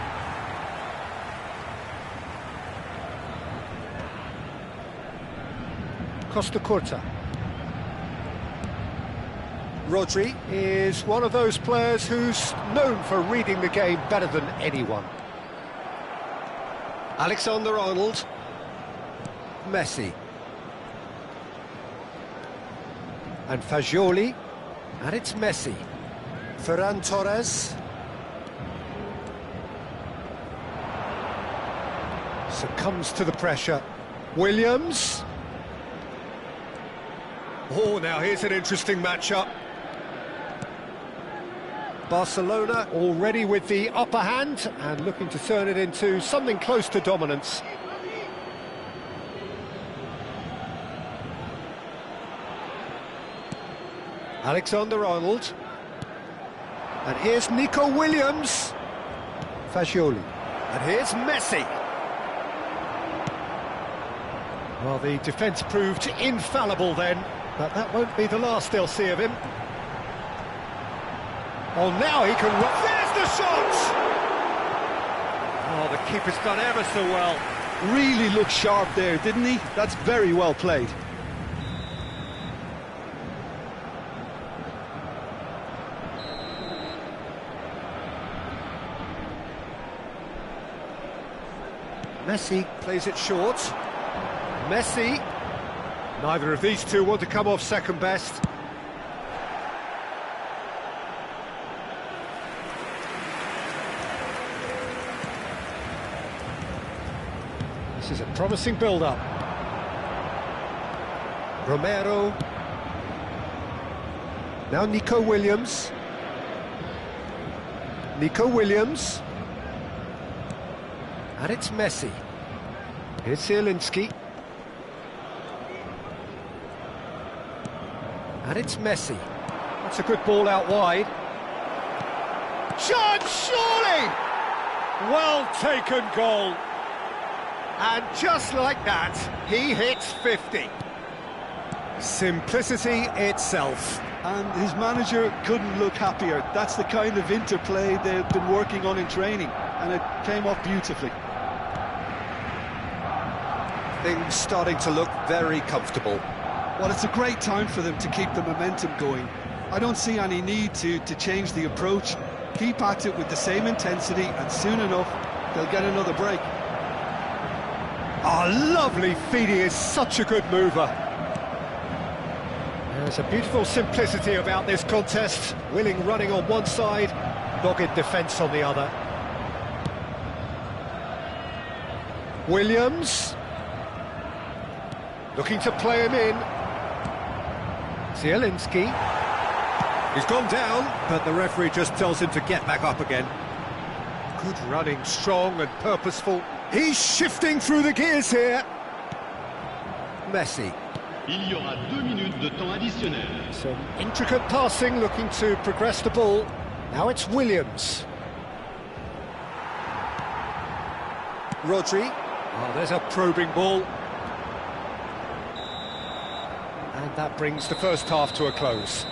Costa Curta. Rodri is one of those players who's known for reading the game better than anyone. Alexander-Arnold. Messi. And Fagioli. And it's Messi. Ferran Torres. Succumbs to the pressure. Williams. Oh, now here's an interesting matchup. Barcelona already with the upper hand and looking to turn it into something close to dominance. Alexander-Arnold. And here's Nico Williams. Fagioli. And here's Messi. Well, the defence proved infallible then, but that won't be the last they'll see of him. Oh, now he can... There's the shot! Oh, the keeper's done ever so well. Really looked sharp there, didn't he? That's very well played. Messi plays it short. Messi. Neither of these two want to come off second best. This is a promising build-up. Romero. Now Nico Williams. Nico Williams. And it's Messi. Here's Zielinski. And it's Messi. That's a good ball out wide. Shot, surely! Well taken goal. And just like that, he hits 50. Simplicity itself. And his manager couldn't look happier. That's the kind of interplay they've been working on in training, and it came off beautifully. Things starting to look very comfortable. Well, it's a great time for them to keep the momentum going. I don't see any need to change the approach. Keep at it with the same intensity, and soon enough, they'll get another break. Oh, lovely feed. He is such a good mover. There's a beautiful simplicity about this contest. Willing running on one side, dogged defence on the other. Williams. Looking to play him in. Zielinski. He's gone down, but the referee just tells him to get back up again. Good running, strong and purposeful. He's shifting through the gears here. Messi. Il y aura 2 minutes de temps additionnel. Some intricate passing, looking to progress the ball. Now it's Williams. Rodri. Oh, there's a probing ball. And that brings the first half to a close.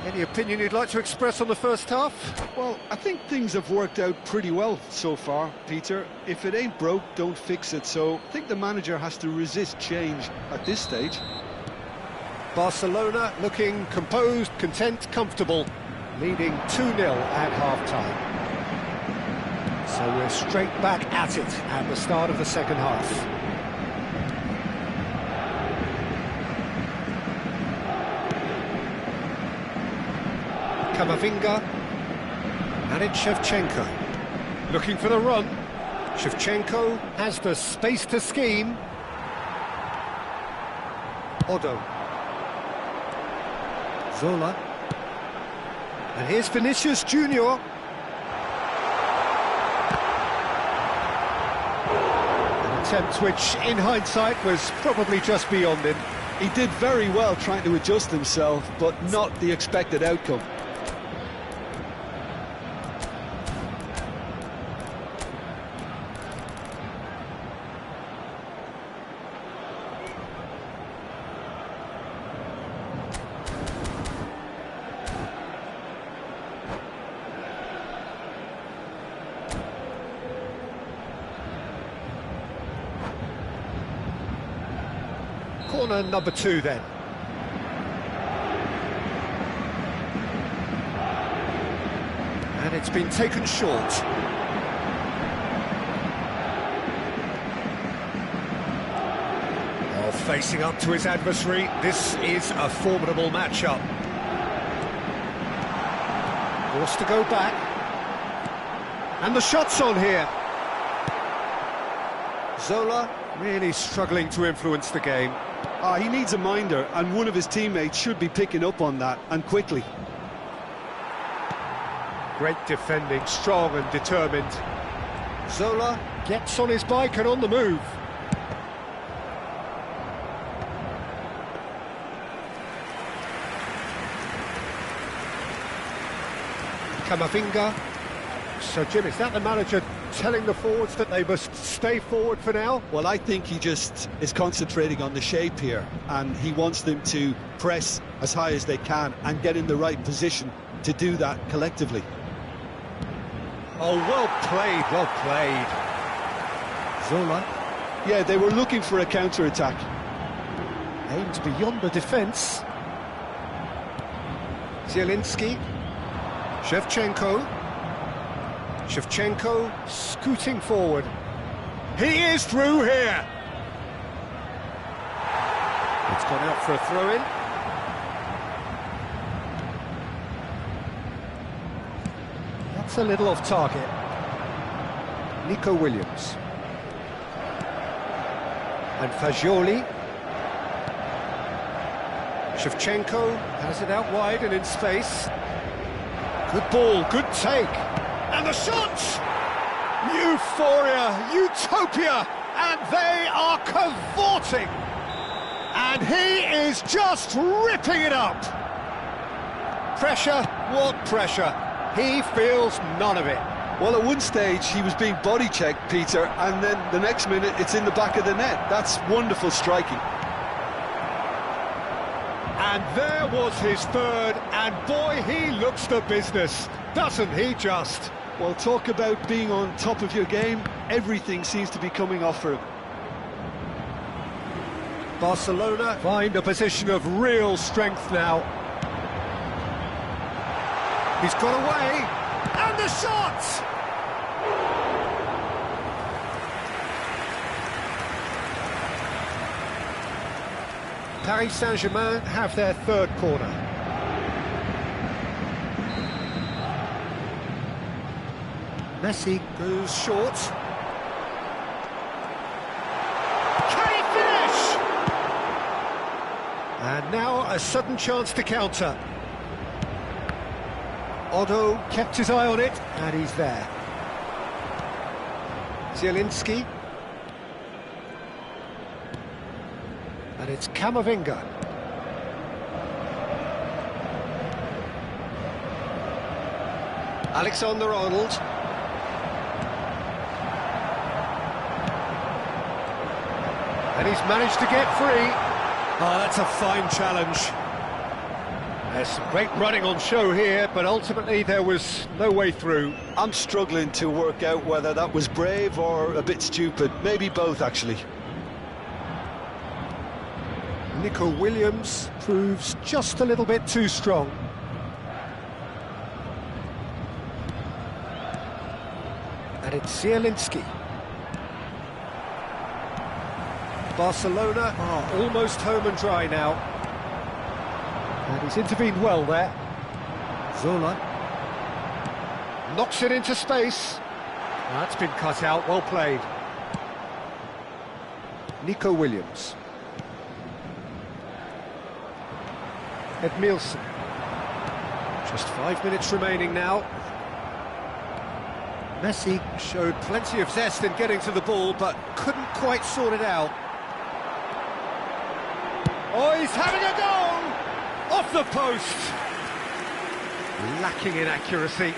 Any opinion you'd like to express on the first half? Well, I think things have worked out pretty well so far, Peter. If it ain't broke, don't fix it. So I think the manager has to resist change at this stage. Barcelona looking composed, content, comfortable, leading 2-0 at half-time. So we're straight back at it at the start of the second half. Kamavinga, and it's Shevchenko, looking for the run. Shevchenko has the space to scheme. Odo. Zola. And here's Vinicius Junior. An attempt which, in hindsight, was probably just beyond him. He did very well trying to adjust himself, but not the expected outcome. Corner number 2 then. And it's been taken short. Oh, facing up to his adversary, this is a formidable matchup. Forced to go back. And the shot's on here. Zola really struggling to influence the game. He needs a minder, and one of his teammates should be picking up on that, and quickly. Great defending, strong and determined. Zola gets on his bike and on the move. Kamavinga. So, Jim, is that the manager telling the forwards that they must stay forward for now? Well, I think he just is concentrating on the shape here, and he wants them to press as high as they can and get in the right position to do that collectively. Oh, well played, well played. Zola. Yeah, they were looking for a counter-attack. Aimed beyond the defence. Zielinski. Shevchenko. Shevchenko scooting forward. He is through here. It's gone out for a throw-in. That's a little off target. Nico Williams. And Fagioli. Shevchenko has it out wide and in space. Good ball, good take. And the shots! Euphoria, utopia, and they are cavorting. And he is just ripping it up. Pressure, what pressure? He feels none of it. Well, at one stage he was being body checked, Peter, and then the next minute it's in the back of the net. That's wonderful striking. And there was his third, and boy, he looks the business, doesn't he just? Well, talk about being on top of your game. Everything seems to be coming off for him. Barcelona find a position of real strength now. He's got away, and the shot! Paris Saint-Germain have their third corner. Messi goes short. Can he finish? And now a sudden chance to counter. Otto kept his eye on it, and he's there. Zielinski. And it's Camavinga. Alexander-Arnold. And he's managed to get free. Oh, that's a fine challenge. There's some great running on show here, but ultimately there was no way through. I'm struggling to work out whether that was brave or a bit stupid. Maybe both, actually. Nico Williams proves just a little bit too strong. And it's Zielinski. Barcelona are almost home and dry now. And he's intervened well there. Zola. Knocks it into space. That's been cut out, well played. Nico Williams. Edmilson. Just 5 minutes remaining now. Messi showed plenty of zest in getting to the ball, but couldn't quite sort it out. Oh, he's having a goal! Off the post! Lacking in accuracy.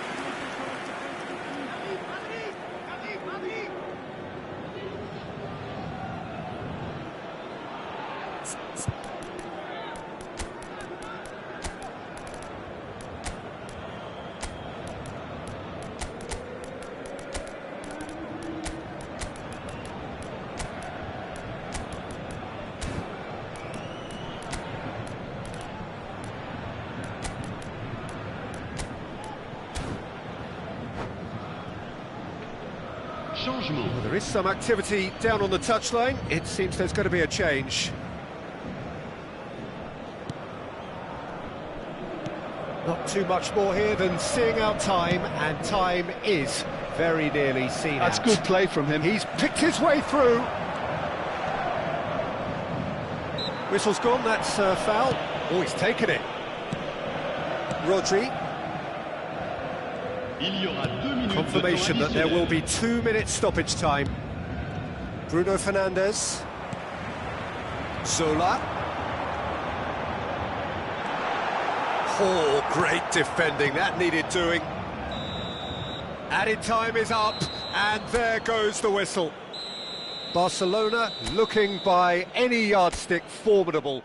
Well, there is some activity down on the touchline. It seems there's going to be a change. Not too much more here than seeing out time, and time is very nearly seen That's out. good play from him. He's picked his way through. Whistle's gone, that's a foul. Oh, he's taken it. Rodri. Confirmation that there will be 2 minutes stoppage time. Bruno Fernandes. Zola. Oh, great defending, that needed doing. Added time is up, and there goes the whistle. Barcelona looking by any yardstick formidable.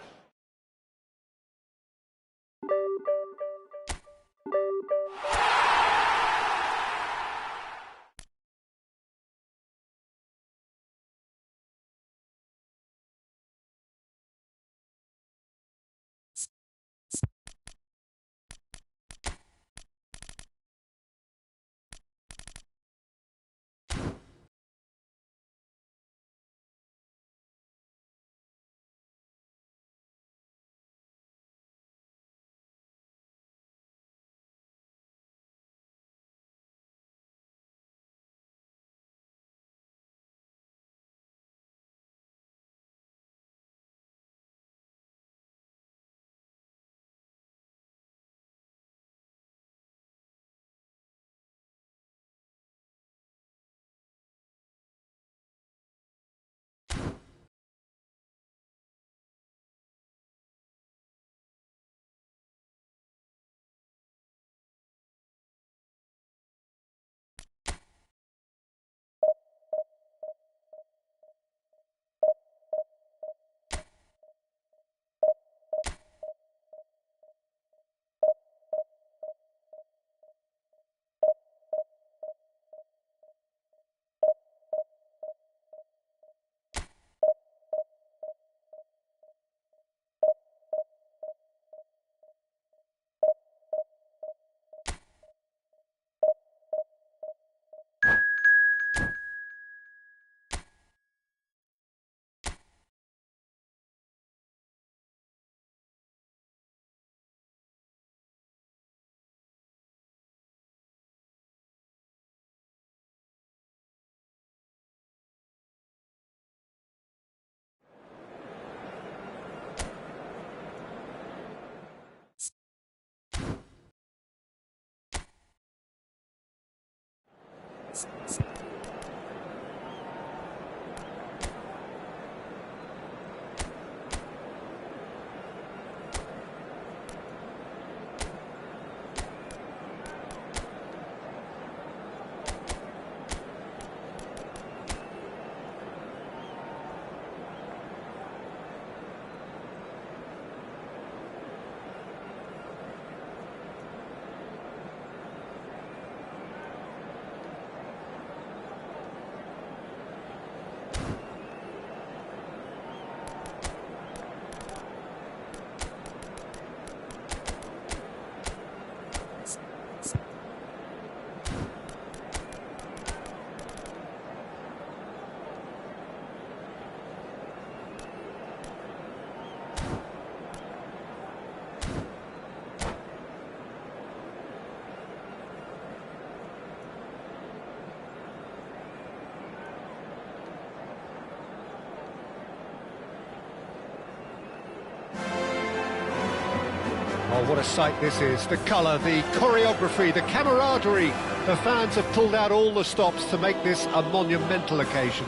Oh, what a sight this is. The colour, the choreography, the camaraderie. The fans have pulled out all the stops to make this a monumental occasion.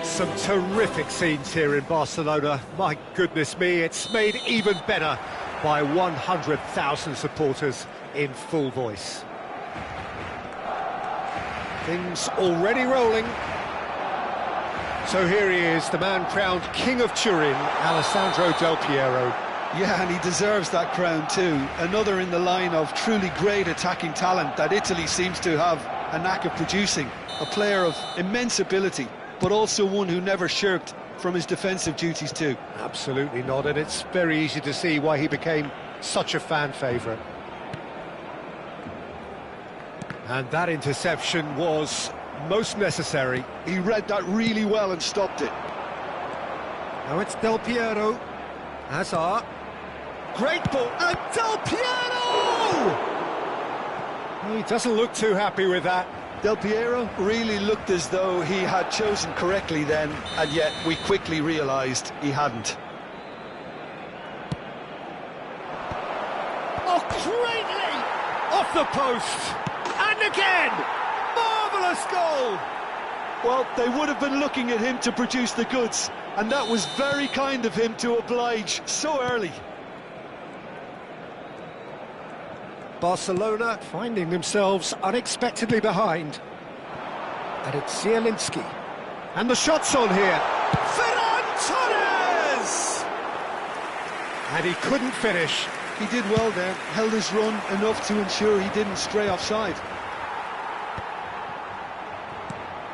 Some terrific scenes here in Barcelona. My goodness me, it's made even better by 100,000 supporters in full voice. Things already rolling. So here he is, the man crowned King of Turin, Alessandro Del Piero. Yeah, and he deserves that crown too. Another in the line of truly great attacking talent that Italy seems to have a knack of producing. A player of immense ability, but also one who never shirked from his defensive duties too. Absolutely not, and it's very easy to see why he became such a fan favourite. And that interception was most necessary. He read that really well and stopped it. Now it's Del Piero. Hazard. Great ball. And Del Piero! He doesn't look too happy with that. Del Piero really looked as though he had chosen correctly then, and yet we quickly realised he hadn't. Oh, greatly! Off the post! And again! Marvellous goal! Well, they would have been looking at him to produce the goods, and that was very kind of him to oblige so early. Barcelona finding themselves unexpectedly behind. And it's Zielinski. And the shot's on here. Ferran Torres! And he couldn't finish. He did well there, held his run enough to ensure he didn't stray offside.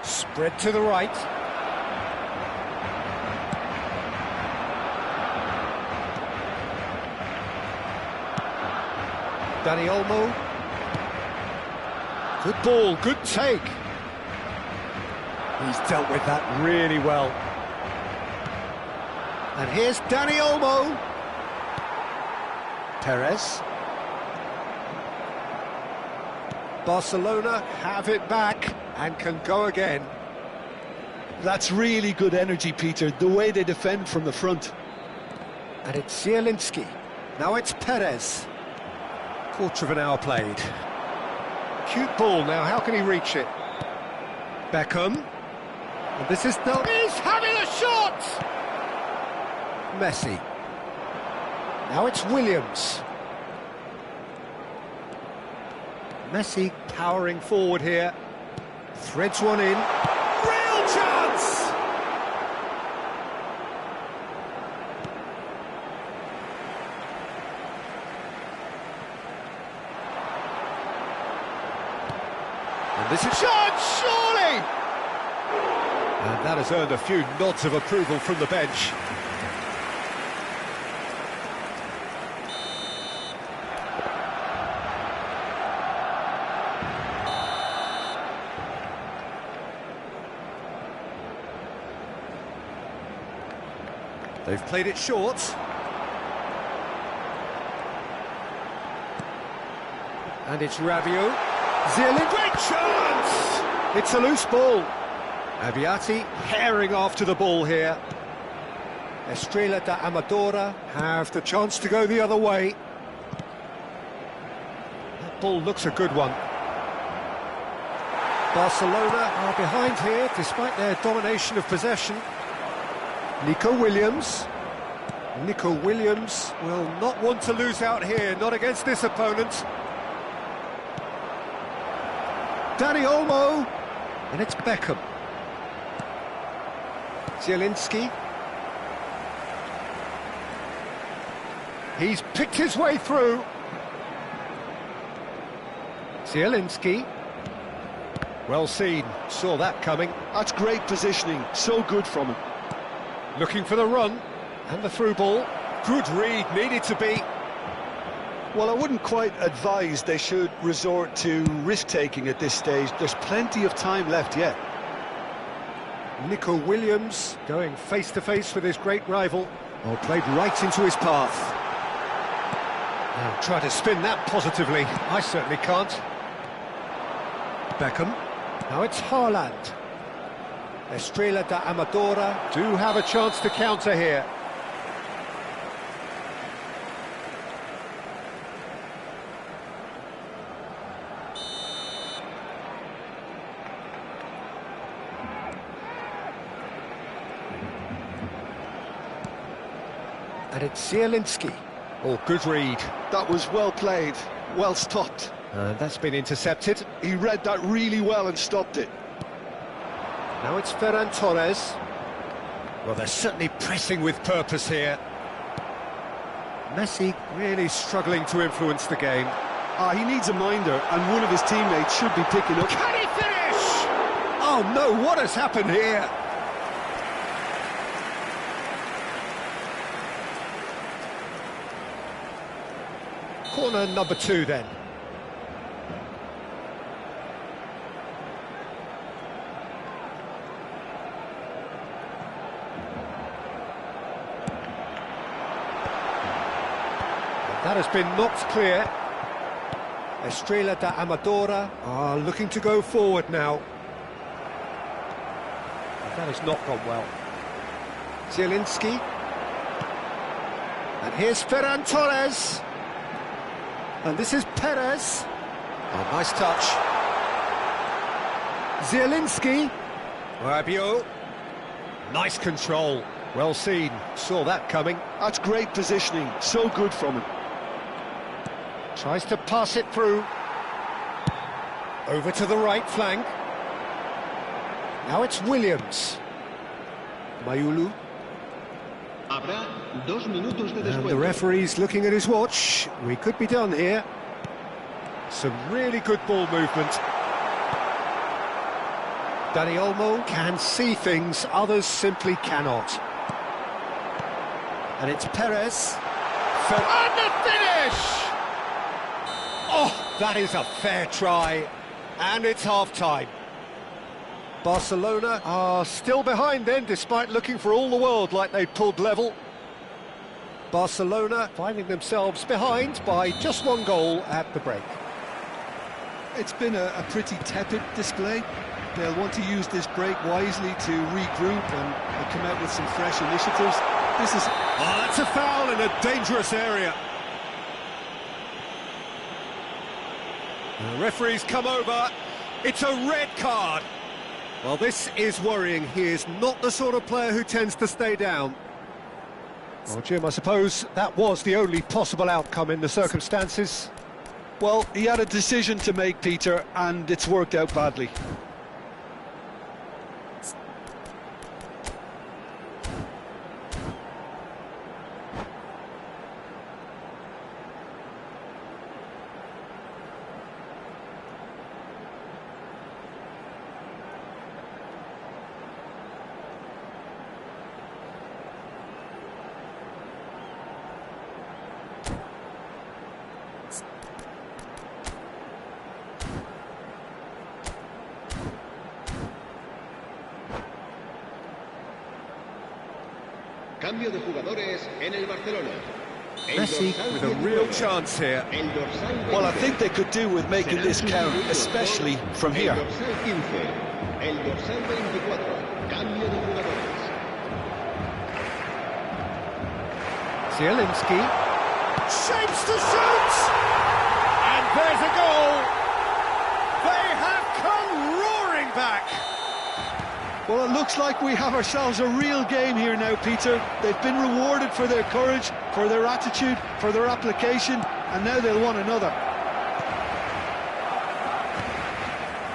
Spread to the right. Dani Olmo. Good ball, good take. He's dealt with that really well. And here's Dani Olmo. Perez. Barcelona have it back and can go again. That's really good energy, Peter, the way they defend from the front. And it's Zielinski. Now it's Perez. Quarter of an hour played. Cute ball now, how can he reach it? Beckham. And this is Del... He's having a shot! Messi. Now it's Williams. Messi powering forward here. Threads one in. Real chance! And this is shot, surely! And that has earned a few nods of approval from the bench. They've played it short. And it's Rabiot. Zielinski, great chance! It's a loose ball. Abbiati herring after the ball here. Estrella da Amadora have the chance to go the other way. That ball looks a good one. Barcelona are behind here, despite their domination of possession. Nico Williams. Nico Williams will not want to lose out here, not against this opponent. Dani Olmo, and it's Beckham. Zielinski. He's picked his way through. Zielinski. Well seen, saw that coming. That's great positioning, so good from him. Looking for the run, and the through ball. Good read, needed to be. Well, I wouldn't quite advise they should resort to risk-taking at this stage. There's plenty of time left yet. Nico Williams going face-to-face with his great rival. Oh, played right into his path. Now try to spin that positively. I certainly can't. Beckham. Now it's Haaland. Estrella da Amadora do have a chance to counter here. And it's Zielinski. Oh, good read. That was well played, well stopped. And that's been intercepted. He read that really well and stopped it. Now it's Ferran Torres. Well, they're certainly pressing with purpose here. Messi really struggling to influence the game. He needs a minder, and one of his teammates should be picking up. Can he finish? Oh no, what has happened here? Corner number 2 then. That has been knocked clear. Estrella da Amadora are looking to go forward now. That has not gone well. Zielinski. And here's Ferran Torres. And this is Perez. Oh, nice touch. Zielinski. Rabiot. Nice control. Well seen. Saw that coming. That's great positioning. So good from him. Tries to pass it through. Over to the right flank. Now it's Williams. Mayulu. Habrá 2 minutos de And the descuento. referee's looking at his watch. We could be done here. Some really good ball movement. Dani Olmo can see things others simply cannot. And it's Perez. And the finish! Oh, that is a fair try. And it's half-time. Barcelona are still behind then, despite looking for all the world like they'd pulled level. Barcelona finding themselves behind by just 1 goal at the break. It's been a pretty tepid display. They'll want to use this break wisely to regroup and come out with some fresh initiatives. This is... Oh, that's a foul in a dangerous area. The referee's come over. It's a red card. Well, this is worrying. He is not the sort of player who tends to stay down. Well, Jim, I suppose that was the only possible outcome in the circumstances. Well, he had a decision to make, Peter, and it's worked out badly. Cambio de jugadores en el Barcelona. Messi with a real chance here. Well, I think they could do with making this count, especially from here. El dorsal 15, el dorsal 24. Cambio de jugadores. Zielinski shapes to shoot, and there's a goal. They have come roaring Well, it looks like we have ourselves a real game here now, Peter. They've been rewarded for their courage, for their attitude, for their application, and now they'll want another.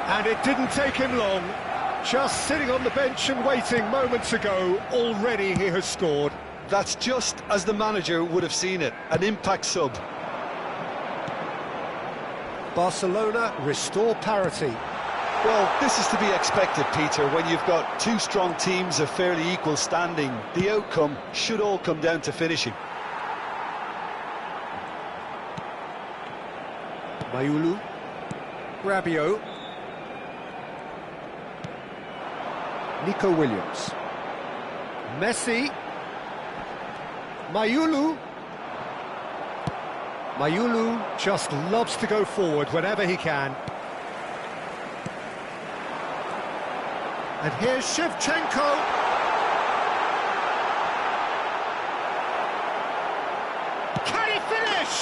And it didn't take him long. Just sitting on the bench and waiting moments ago, already he has scored. That's just as the manager would have seen it, an impact sub. Barcelona restore parity. Well, this is to be expected, Peter, when you've got two strong teams of fairly equal standing. The outcome should all come down to finishing. Mayulu, Rabiot, Nico Williams, Messi, Mayulu. Mayulu just loves to go forward whenever he can. And here's Shevchenko. Can he finish?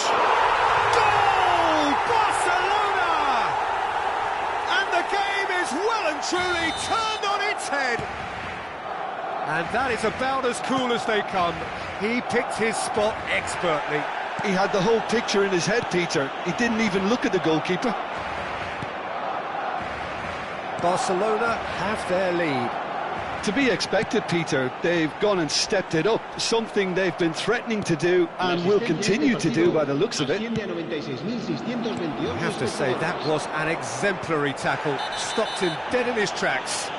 Goal! Barcelona! And the game is well and truly turned on its head. And that is about as cool as they come. He picked his spot expertly. He had the whole picture in his head, Peter. He didn't even look at the goalkeeper. Barcelona have their lead. To be expected, Peter. They've gone and stepped it up, something they've been threatening to do and will continue to do by the looks of it. I have to say, that was an exemplary tackle. Stopped him dead in his tracks.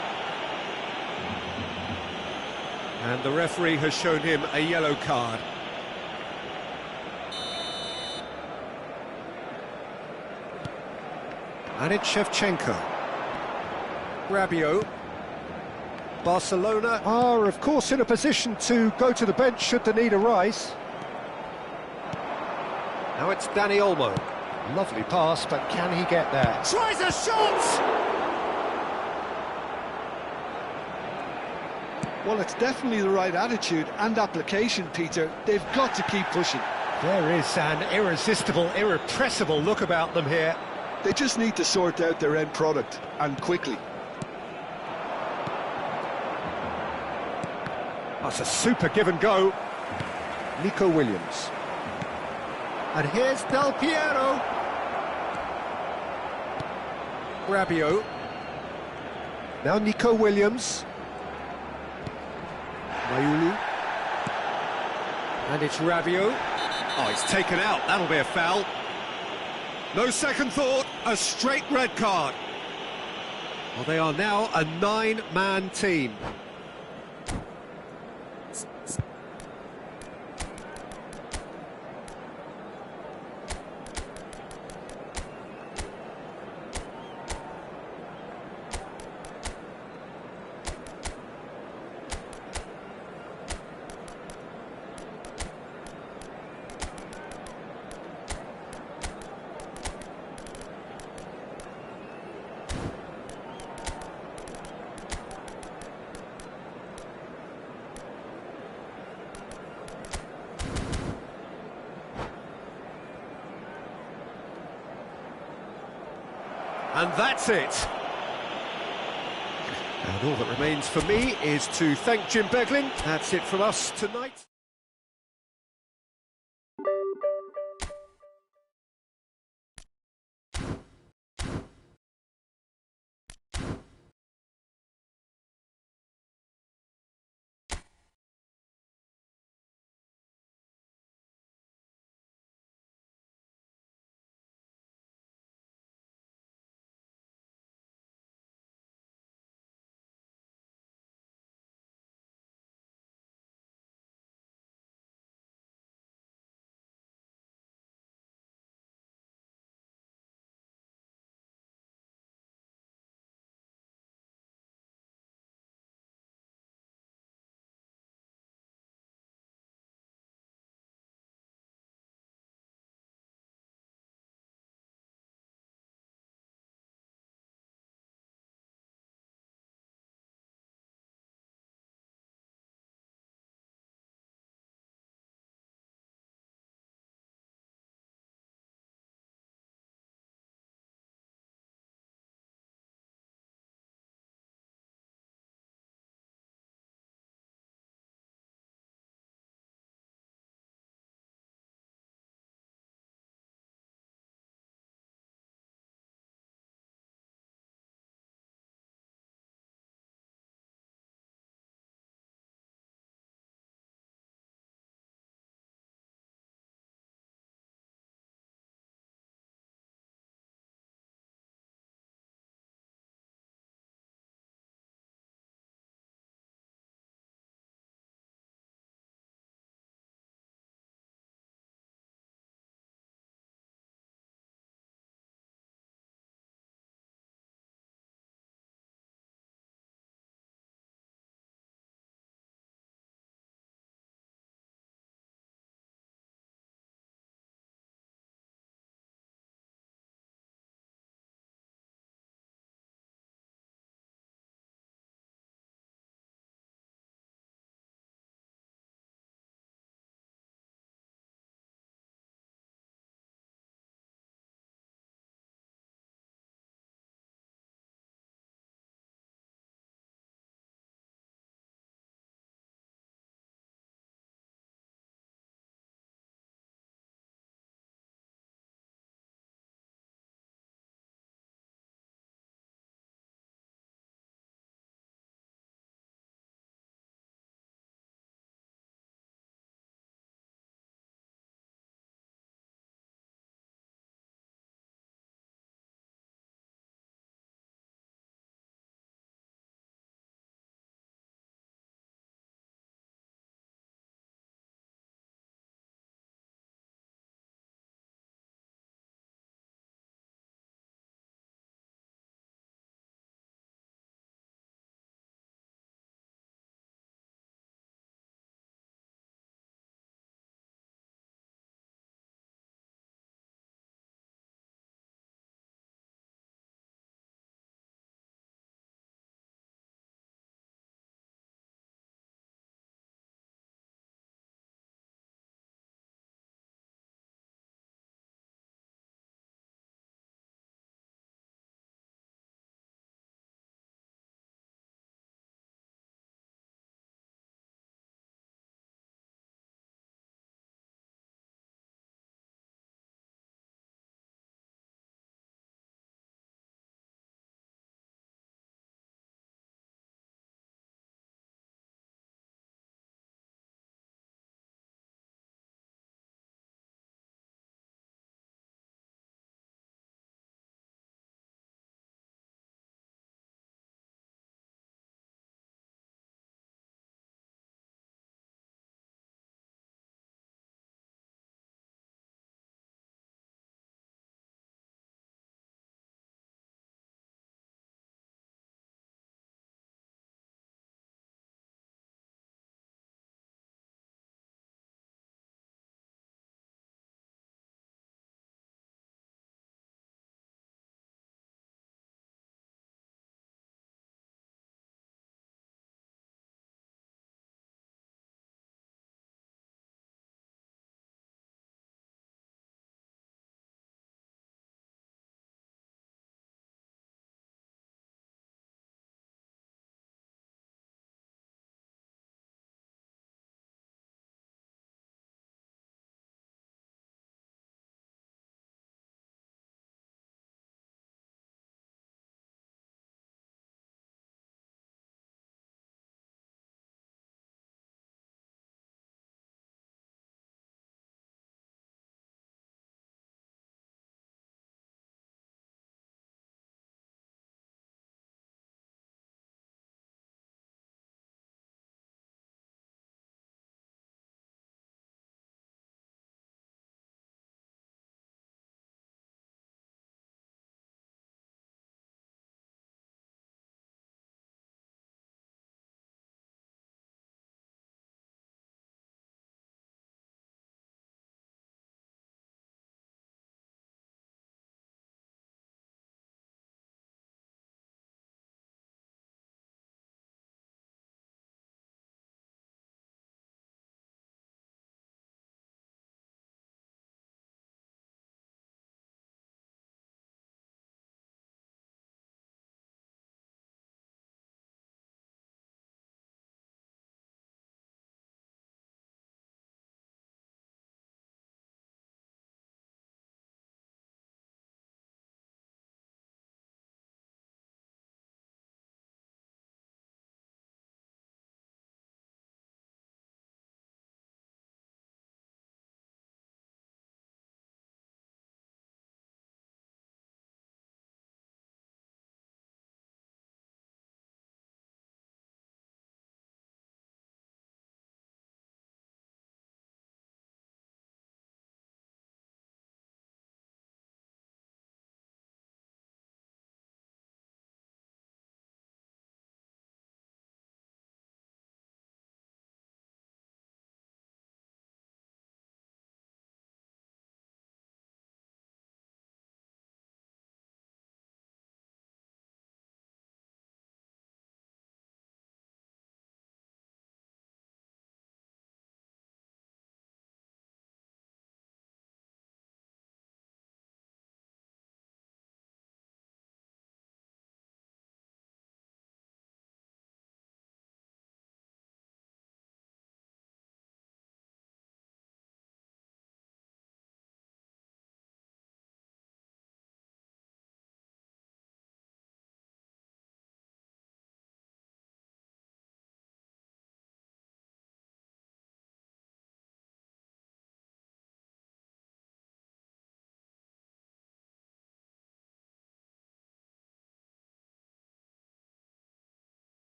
And the referee has shown him a yellow card. And it's Shevchenko. Rabiot. Barcelona are, of course, in a position to go to the bench should the need arise. Now it's Dani Olmo. Lovely pass, but can he get there? Tries a shot! Well, it's definitely the right attitude and application, Peter. They've got to keep pushing. There is an irresistible, irrepressible look about them here. They just need to sort out their end product, and quickly. That's a super give and go. Nico Williams. And here's Del Piero. Rabiot. Now Nico Williams. Mayulu. And it's Rabiot. Oh, he's taken out. That'll be a foul. No second thought, a straight red card. Well, they are now a 9-man team. And that's it. And all that remains for me is to thank Jim Beglin. That's it from us tonight.